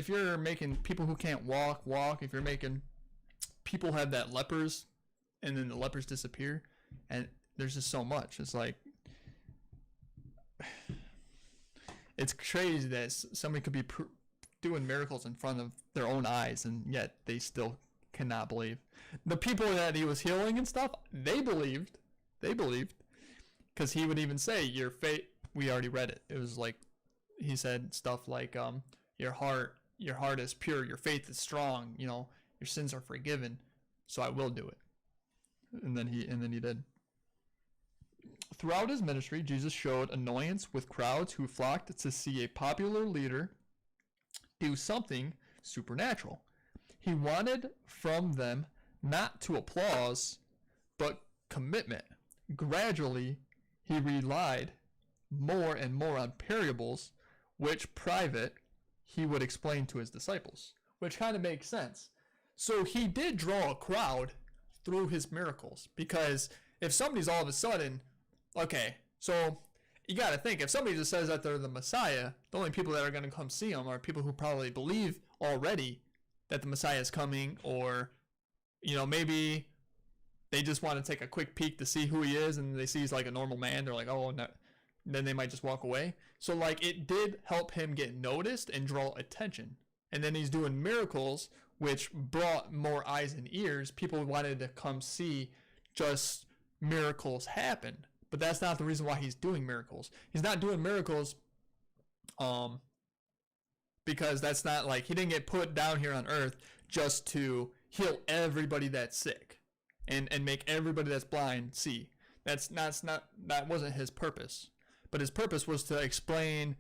you're making people who can't walk, if you're making people have that lepers, and then the lepers disappear, and there's just so much. It's like, it's crazy that somebody could be doing miracles in front of their own eyes, and yet they still cannot believe. The people that he was healing and stuff, they believed, because he would even say, your faith. We already read it. It was like, he said stuff like, your heart is pure, your faith is strong, your sins are forgiven, so I will do it. And then he did. Throughout his ministry, Jesus showed annoyance with crowds who flocked to see a popular leader do something supernatural. He wanted from them not to applause, but commitment. Gradually, he relied more and more on parables, which private he would explain to his disciples, which kind of makes sense. So he did draw a crowd through his miracles, because if somebody's all of a sudden, okay, so you got to think, if somebody just says that they're the Messiah, the only people that are going to come see him are people who probably believe already that the Messiah is coming, or, maybe they just want to take a quick peek to see who he is, and they see he's like a normal man. They're like, oh, no. Then they might just walk away. So like, it did help him get noticed and draw attention. And then he's doing miracles, which brought more eyes and ears. People wanted to come see just miracles happen. But that's not the reason why he's doing miracles. He's not doing miracles because that's not like, he didn't get put down here on earth just to heal everybody that's sick and make everybody that's blind see. That wasn't his purpose. But his purpose was to explain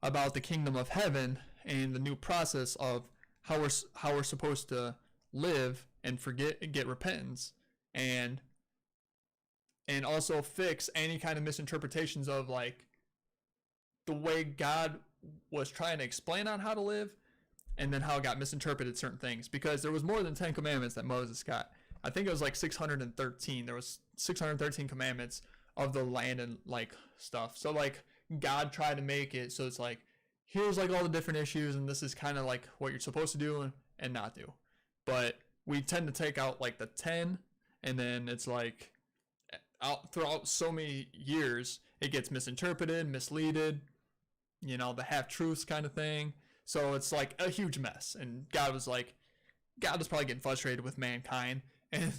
about the kingdom of heaven and the new process of how we're supposed to live and get repentance, and also fix any kind of misinterpretations of like the way God was trying to explain on how to live, and then how it got misinterpreted certain things, because there was more than 10 commandments that Moses got. I think it was like 613. There was 613 commandments of the land and like stuff. So like God tried to make it so it's like, here's like all the different issues, and this is kind of like what you're supposed to do and not do. But we tend to take out like the 10, and then it's like out throughout so many years it gets misinterpreted, misleaded, you know, the half truths kind of thing. So it's like a huge mess. And God was probably getting frustrated with mankind, and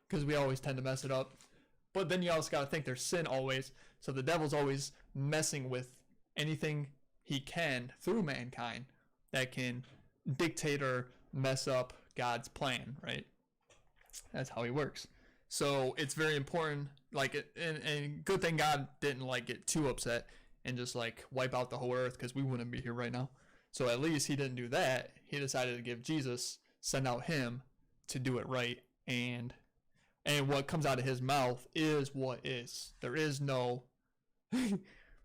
because we always tend to mess it up. But then you also got to think there's sin always. So the devil's always messing with anything he can through mankind that can dictate or mess up God's plan, right? That's how he works. So it's very important, like, and good thing God didn't like get too upset and just like wipe out the whole earth, because we wouldn't be here right now. So at least he didn't do that. He decided to give Jesus, send out him to do it right, and what comes out of his mouth is what is. There is no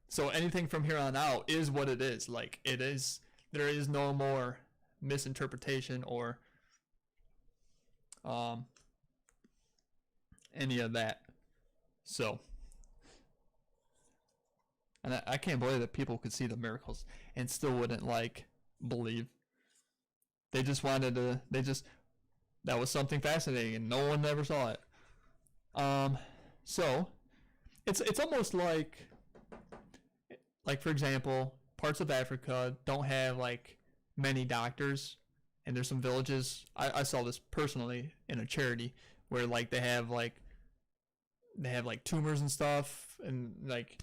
so anything from here on out is what it is. Like, it is, there is no more misinterpretation or any of that. So, and I can't believe that people could see the miracles and still wouldn't like believe. They just wanted to, that was something fascinating and no one ever saw it. So it's almost like for example, parts of Africa don't have like many doctors, and there's some villages, I saw this personally in a charity, where like they have like tumors and stuff, and like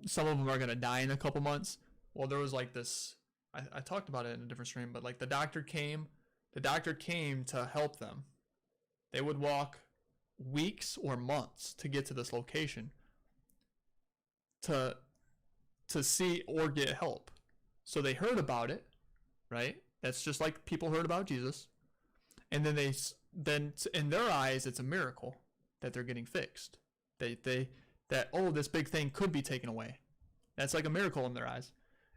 some of them are gonna die in a couple months. Well, there was like this, I talked about it in a different stream, but like the doctor came to help them. They would walk weeks or months to get to this location to see or get help. So they heard about it, right? That's just like people heard about Jesus, and then then in their eyes it's a miracle that they're getting fixed. That oh, this big thing could be taken away. That's like a miracle in their eyes.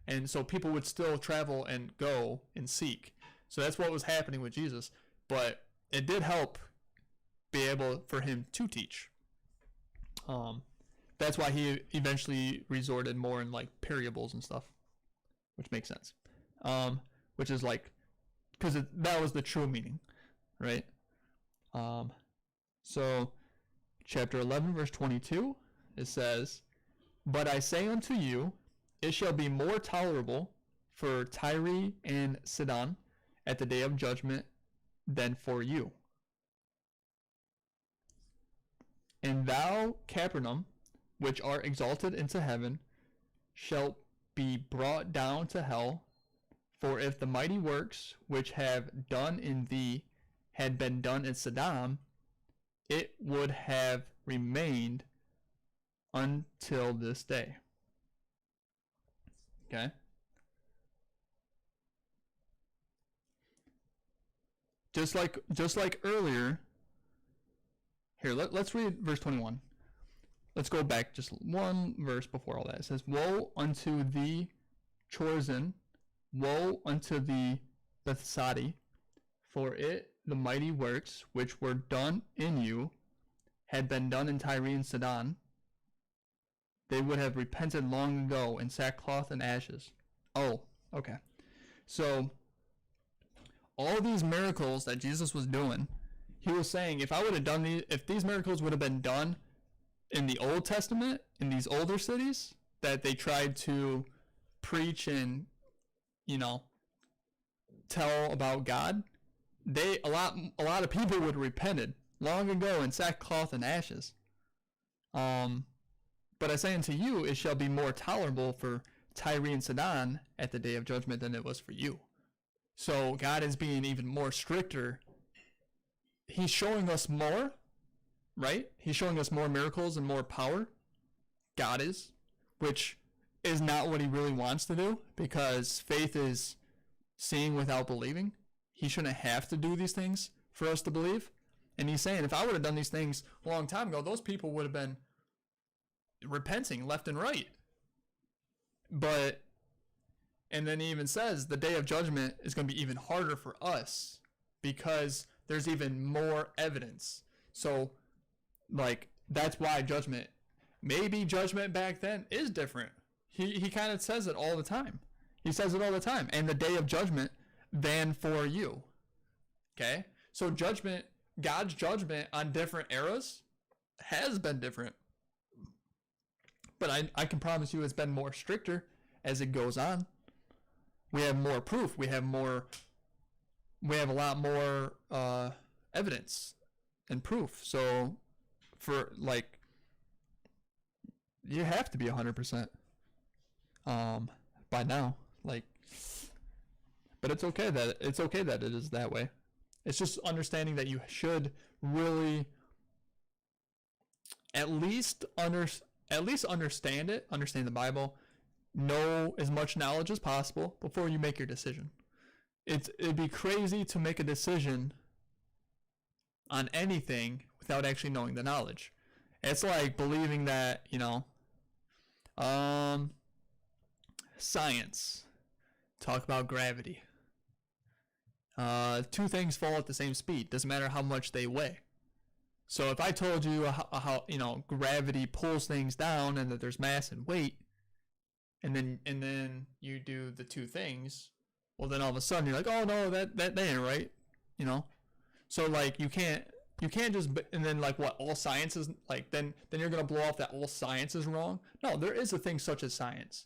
And so people would still travel and go and seek. So that's what was happening with Jesus. But it did help be able for him to teach. That's why he eventually resorted more in like parables and stuff, which makes sense. Which is like, because that was the true meaning, right? So chapter 11 verse 22, it says, "But I say unto you, it shall be more tolerable for Tyre and Sidon at the day of judgment than for you. And thou, Capernaum, which art exalted into heaven, shalt be brought down to hell. For if the mighty works which have done in thee had been done in Sodom, it would have remained until this day." Okay. Just like earlier. Here, let's read verse 21. Let's go back just one verse before all that. It says, "Woe unto thee, Chorazin! Woe unto thee, Bethsaida! For it the mighty works which were done in you had been done in Tyre and Sidon, they would have repented long ago in sackcloth and ashes." Oh, okay. So all these miracles that Jesus was doing, he was saying, if I would have done these, if these miracles would have been done in the Old Testament, in these older cities that they tried to preach and, tell about God, a lot of people would have repented long ago in sackcloth and ashes. But I say unto you, it shall be more tolerable for Tyre and Sidon at the day of judgment than it was for you. So God is being even more stricter. He's showing us more, right? He's showing us more miracles and more power. God is, which is not what he really wants to do, because faith is seeing without believing. He shouldn't have to do these things for us to believe. And he's saying, if I would have done these things a long time ago, those people would have been repenting left and right. But, and then he even says the day of judgment is going to be even harder for us because there's even more evidence. So, like, that's why maybe judgment back then is different. He kind of says it all the time. He says it all the time. And the day of judgment than for you. Okay? So God's judgment on different eras has been different. But I can promise you it's been more stricter as it goes on. We have more proof. We have a lot more evidence and proof. So for like, you have to be 100% by now. Like, but it's okay that it is that way. It's just understanding that you should really at least understand the Bible, know as much knowledge as possible before you make your decision. It'd be crazy to make a decision on anything without actually knowing the knowledge. It's like believing that, science, talk about gravity. Two things fall at the same speed. Doesn't matter how much they weigh. So if I told you how gravity pulls things down and that there's mass and weight, and then you do the two things, well then all of a sudden you're like, oh no, that ain't right, So like you can't just, and then like what, all science is like, then you're gonna blow off that all science is wrong. No, there is a thing such as science.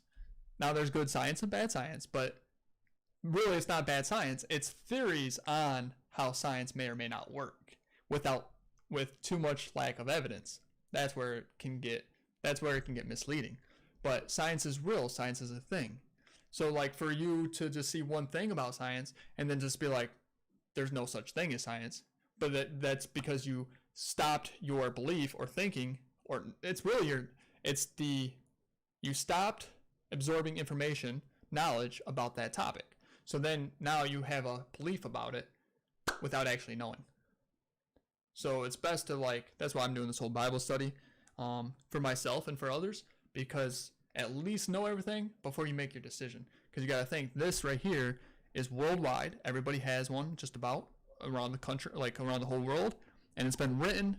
Now there's good science and bad science, but really it's not bad science. It's theories on how science may or may not work with too much lack of evidence. That's where it can get misleading. But science is real. Science is a thing. So like for you to just see one thing about science and then just be like, there's no such thing as science, but that's because you stopped your belief or thinking, or you stopped absorbing information, knowledge about that topic. So then now you have a belief about it without actually knowing. So it's best to that's why I'm doing this whole Bible study for myself and for others, because at least know everything before you make your decision. Because you got to think, this right here is worldwide. Everybody has one just about around the country, like around the whole world. And it's been written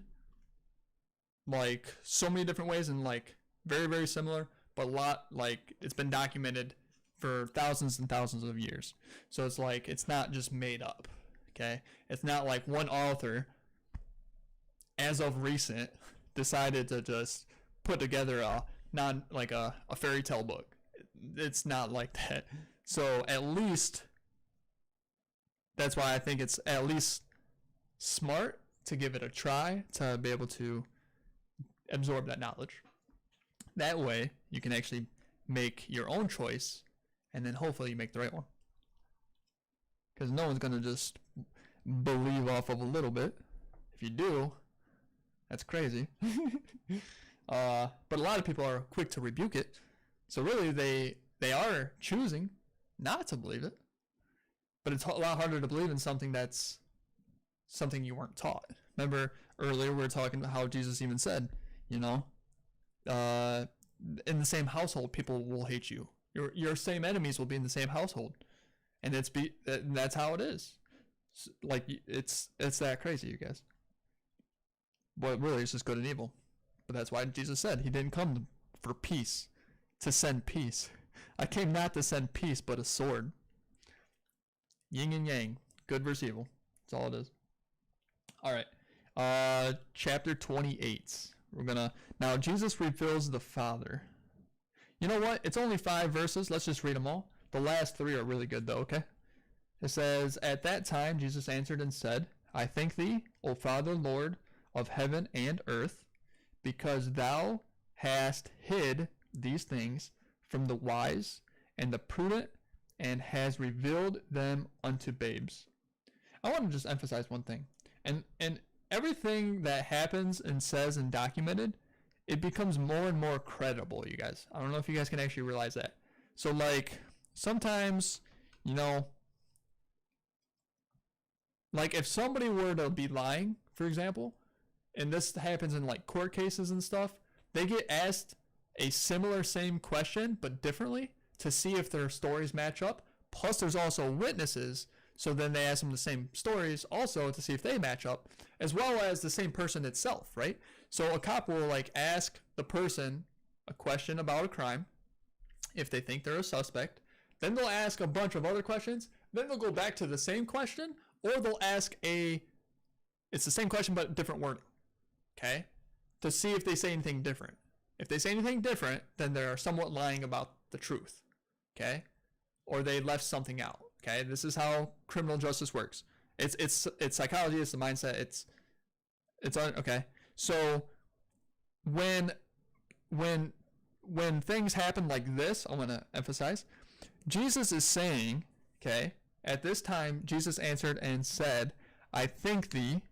like so many different ways and like very, very similar, but it's been documented for thousands and thousands of years. So it's like, it's not just made up. Okay. It's not like one author, as of recent, decided to just put together a fairy tale book. It's not like that. So at least that's why I think it's at least smart to give it a try, to be able to absorb that knowledge. That way you can actually make your own choice, and then hopefully you make the right one. Because no one's going to just believe off of a little bit. If you do, that's crazy. But a lot of people are quick to rebuke it. So really they are choosing not to believe it. But it's a lot harder to believe in something that's something you weren't taught. Remember earlier we were talking about how Jesus even said, in the same household people will hate you. Your same enemies will be in the same household. And that's how it is. Like it's that crazy, you guys. But really it's just good and evil. But that's why Jesus said he didn't come for peace, to send peace. I came not to send peace, but a sword. Yin and yang, good versus evil. That's all it is. All right. Chapter 28. Now Jesus reveals the Father. You know what? It's only 5 verses. Let's just read them all. The last 3 are really good though, okay? It says, at that time Jesus answered and said, I thank thee, O Father, Lord of heaven and earth, because thou hast hid these things from the wise and the prudent, and has revealed them unto babes. I want to just emphasize one thing. And everything that happens and says and documented, it becomes more and more credible, you guys. I don't know if you guys can actually realize that. So like sometimes, Like if somebody were to be lying, for example, and this happens in like court cases and stuff, they get asked a similar same question but differently to see if their stories match up. Plus there's also witnesses, so then they ask them the same stories also to see if they match up, as well as the same person itself, right? So a cop will like ask the person a question about a crime if they think they're a suspect. Then they'll ask a bunch of other questions. Then they'll go back to the same question, or they'll ask it's the same question but different wording, okay? To see if they say anything different. If they say anything different, then they're somewhat lying about the truth, okay? Or they left something out, okay? This is how criminal justice works. It's psychology, it's the mindset, it's okay. So when things happen like this, I want to emphasize, Jesus is saying, okay, at this time, Jesus answered and said, I thank thee,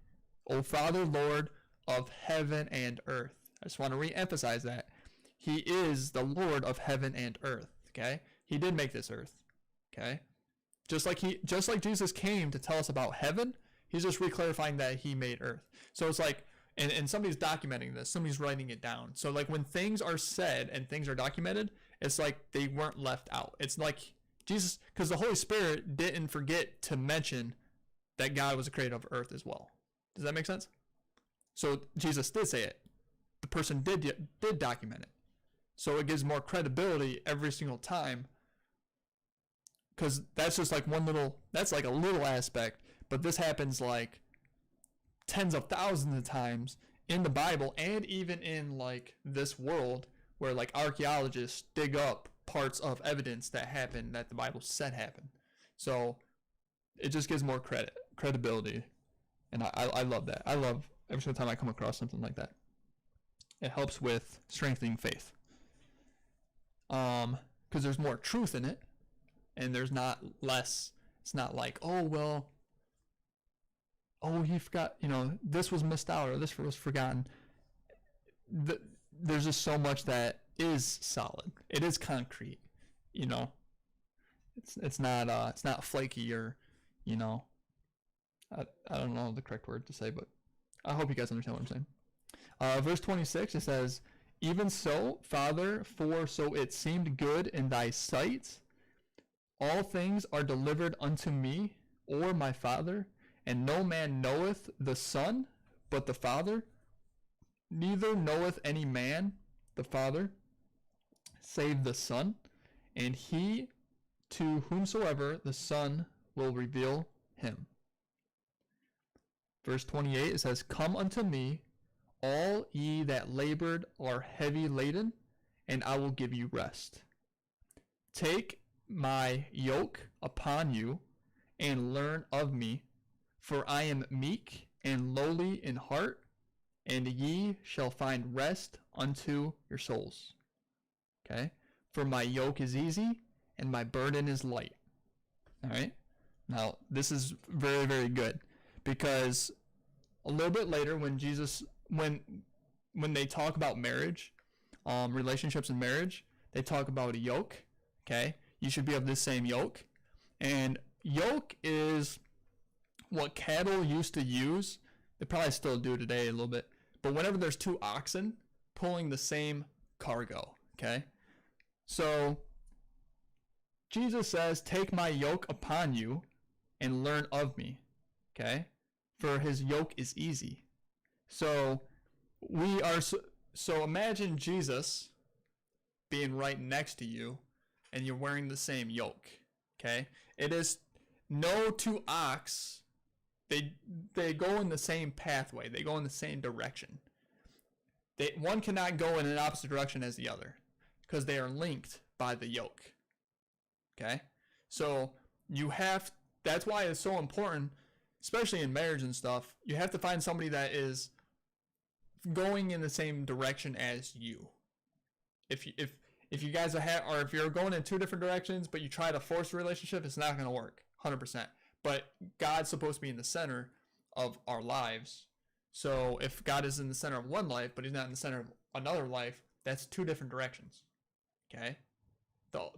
O Father, Lord of heaven and earth. I just want to re-emphasize that. He is the Lord of heaven and earth, okay? He did make this earth, okay? Just like Jesus came to tell us about heaven, he's just re-clarifying that he made earth. So it's like, and somebody's documenting this, somebody's writing it down. So like when things are said and things are documented, it's like they weren't left out. It's like Jesus, because the Holy Spirit didn't forget to mention that God was the creator of earth as well. Does that make sense? So Jesus did say it. The person did document it. So it gives more credibility every single time, because that's just like that's like a little aspect, but this happens like tens of thousands of times in the Bible, and even in like this world where like archaeologists dig up parts of evidence that happened that the Bible said happened. So it just gives more credibility, and I love that. I love every single time I come across something like that. It helps with strengthening faith, because there's more truth in it, and there's not less. It's not like, oh well, oh he forgot, this was missed out or this was forgotten. There's just so much that is solid. It is concrete, It's not flaky or, I don't know the correct word to say, but I hope you guys understand what I'm saying. Verse 26, it says, even so, Father, for so it seemed good in thy sight, all things are delivered unto me, or my Father, and no man knoweth the Son but the Father, neither knoweth any man the Father save the Son, and he to whomsoever the Son will reveal him. Verse 28, it says, come unto me, all ye that labored are heavy laden, and I will give you rest. Take my yoke upon you, and learn of me, for I am meek and lowly in heart, and ye shall find rest unto your souls. Okay? For my yoke is easy, and my burden is light. All right? Now, this is very, very good, because a little bit later when Jesus, when they talk about marriage, relationships in marriage, they talk about a yoke, okay? You should be of this same yoke. And yoke is what cattle used to use. They probably still do today a little bit. But whenever there's two oxen pulling the same cargo, okay? So Jesus says, take my yoke upon you and learn of me, okay? For his yoke is easy. So so imagine Jesus being right next to you and you're wearing the same yoke, okay? It is no two ox, they go in the same pathway. They go in the same direction. One cannot go in an opposite direction as the other because they are linked by the yoke, okay? So that's why it's so important, especially in marriage and stuff. You have to find somebody that is going in the same direction as you. If you guys or if you're going in two different directions, but you try to force a relationship, it's not going to work 100%. But God's supposed to be in the center of our lives. So if God is in the center of one life, but he's not in the center of another life, that's two different directions. Okay?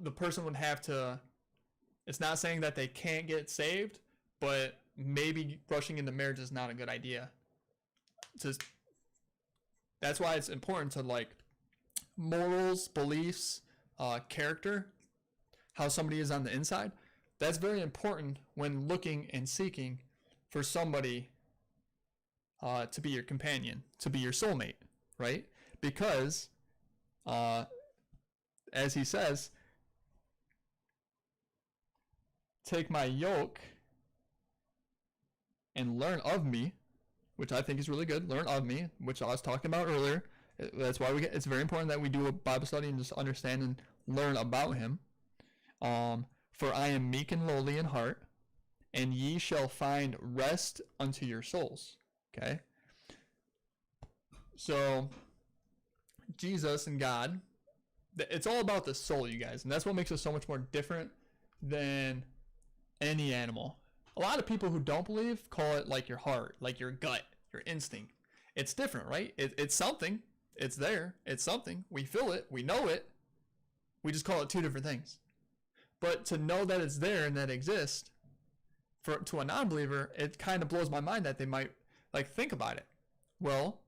The person would have to, it's not saying that they can't get saved, but maybe rushing into marriage is not a good idea. That's why it's important to like morals, beliefs, character, how somebody is on the inside. That's very important when looking and seeking for somebody to be your companion, to be your soulmate, right? Because, as he says, take my yoke and learn of me, which I think is really good. Learn of me, which I was talking about earlier. That's why it's very important that we do a Bible study and just understand and learn about him. For I am meek and lowly in heart, and ye shall find rest unto your souls. Okay? So, Jesus and God, it's all about the soul, you guys. And that's what makes us so much more different than any animal. A lot of people who don't believe call it like your heart, like your gut, your instinct. It's different, right? It's something. It's there. It's something. We feel it. We know it. We just call it two different things. But to know that it's there and that it exists, to a non-believer, it kind of blows my mind that they might like think about it. Well,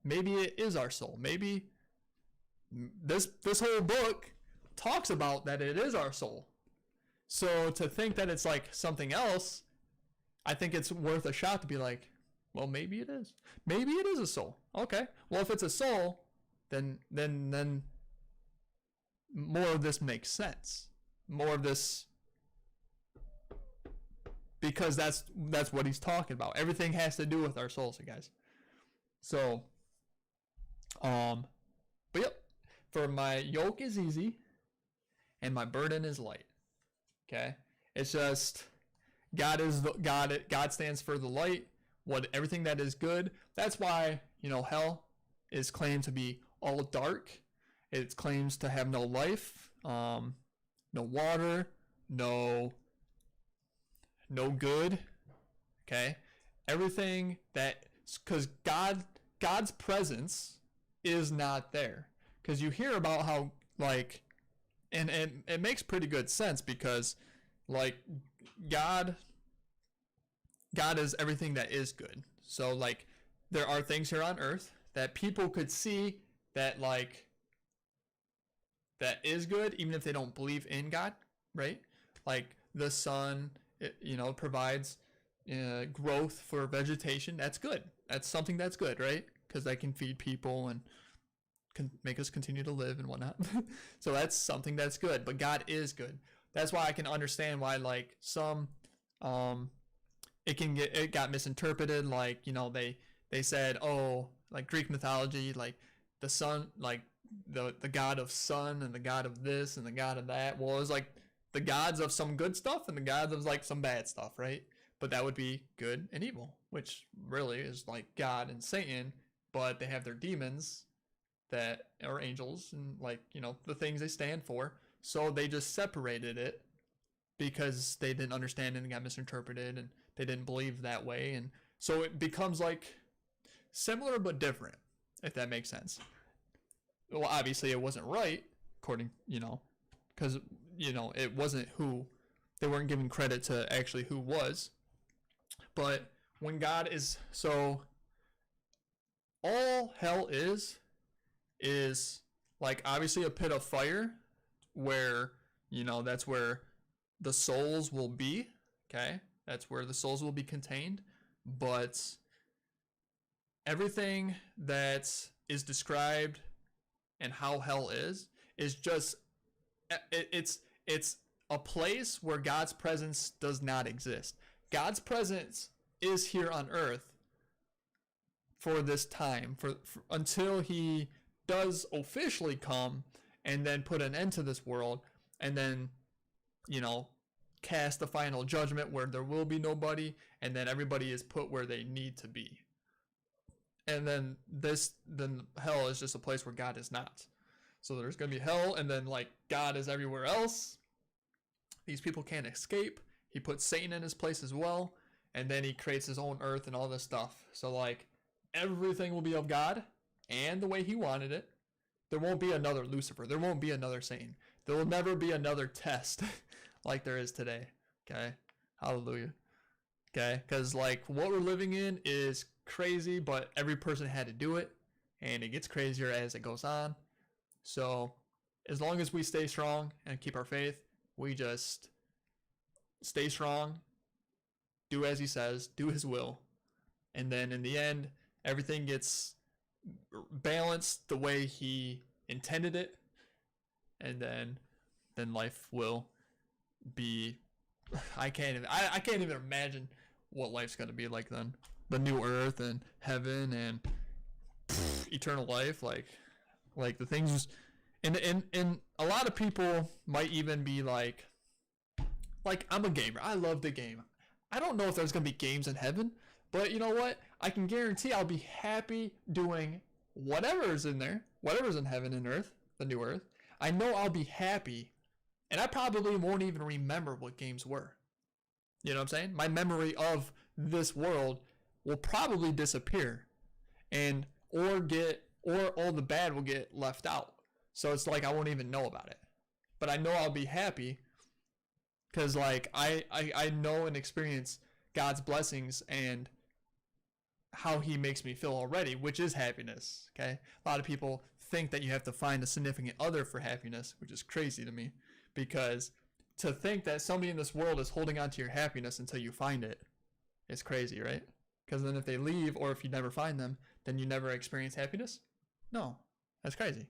maybe it is our soul. Maybe this whole book talks about that it is our soul. So to think that it's like something else, I think it's worth a shot to be like, well, maybe it is. Maybe it is a soul. Okay. Well, if it's a soul, then more of this makes sense. More of this, because that's what he's talking about. Everything has to do with our souls, you guys. So, but yep. For my yoke is easy, and my burden is light. Okay, it's just God stands for the light. Everything that is good. That's why hell is claimed to be all dark. It claims to have no life, no water, no good. Okay, everything because God's presence is not there. Because you hear about how and it makes pretty good sense because God is everything that is good. So there are things here on earth that people could see that that is good even if they don't believe in God, right? Like the sun, provides growth for vegetation. That's good. That's something that's good, right? Because they can feed people and can make us continue to live and whatnot. So that's something that's good, but God is good. That's why I can understand why some it got misinterpreted. They said, Greek mythology, the sun, the god of sun and the god of this and the god of that. Well, it was the gods of some good stuff and the gods of some bad stuff, right? But that would be good and evil, which really is God and Satan, but they have their demons that are angels and the things they stand for. So they just separated it because they didn't understand it and got misinterpreted and they didn't believe that way. And so it becomes similar but different, if that makes sense. Well, obviously it wasn't right according, because, it wasn't who they weren't giving credit to actually who was. But when God is, so all hell is obviously a pit of fire where, that's where the souls will be. Okay. That's where the souls will be contained. But everything that is described and how hell is just, it's a place where God's presence does not exist. God's presence is here on earth for this time, for until he does officially come and then put an end to this world and then, cast the final judgment where there will be nobody and then everybody is put where they need to be. And then hell is just a place where God is not. So there's going to be hell and then God is everywhere else. These people can't escape. He puts Satan in his place as well. And then he creates his own earth and all this stuff. So everything will be of God and the way he wanted it. There won't be another Lucifer. There won't be another Satan. There will never be another test like there is today. Okay? Hallelujah. Okay, because like what we're living in is crazy, but every person had to do it, and it gets crazier as it goes on. So as long as we stay strong and keep our faith, we just stay strong, do as he says, do his will, and then in the end, everything gets balanced the way he intended it, and then life will be. I can't even imagine what life's gonna be like then. The new earth and heaven and eternal life, like the things, and a lot of people might even be like I'm a gamer. I love the game. I don't know if there's gonna be games in heaven, but you know what? I can guarantee I'll be happy doing whatever's in there, whatever's in heaven and earth, the new earth. I know I'll be happy, and I probably won't even remember what games were. You know what I'm saying? My memory of this world will probably disappear, and or all the bad will get left out. So it's like I won't even know about it. But I know I'll be happy because like I know and experience God's blessings and how he makes me feel already, which is happiness. Okay, a lot of people think that you have to find a significant other for happiness, which is crazy to me, because to think that somebody in this world is holding on to your happiness until you find it is crazy, right? Because then if they leave or if you never find them, then you never experience happiness. No, that's crazy.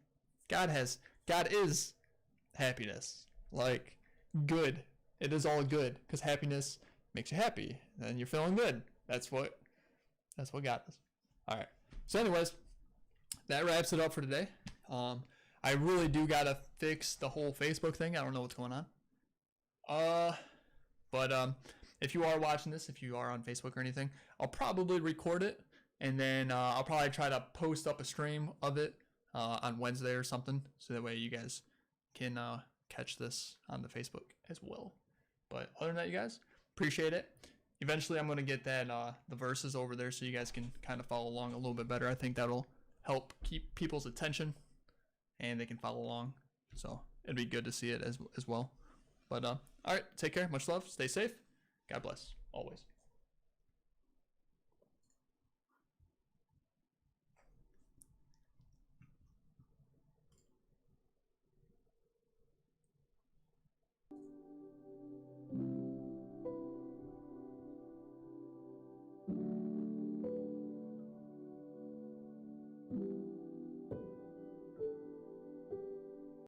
God is happiness, like good. It is all good because happiness makes you happy and you're feeling good. That's what God is. All right. So anyways, that wraps it up for today. I really do gotta fix the whole Facebook thing. I don't know what's going on. But if you are watching this, if you are on Facebook or anything, I'll probably record it and then I'll probably try to post up a stream of it on Wednesday or something, so that way you guys can catch this on the Facebook as well. But other than that, you guys, appreciate it. Eventually, I'm going to get that the verses over there so you guys can kind of follow along a little bit better. I think that'll help keep people's attention and they can follow along. So it'd be good to see it as well. But all right, take care. Much love. Stay safe. God bless. Always.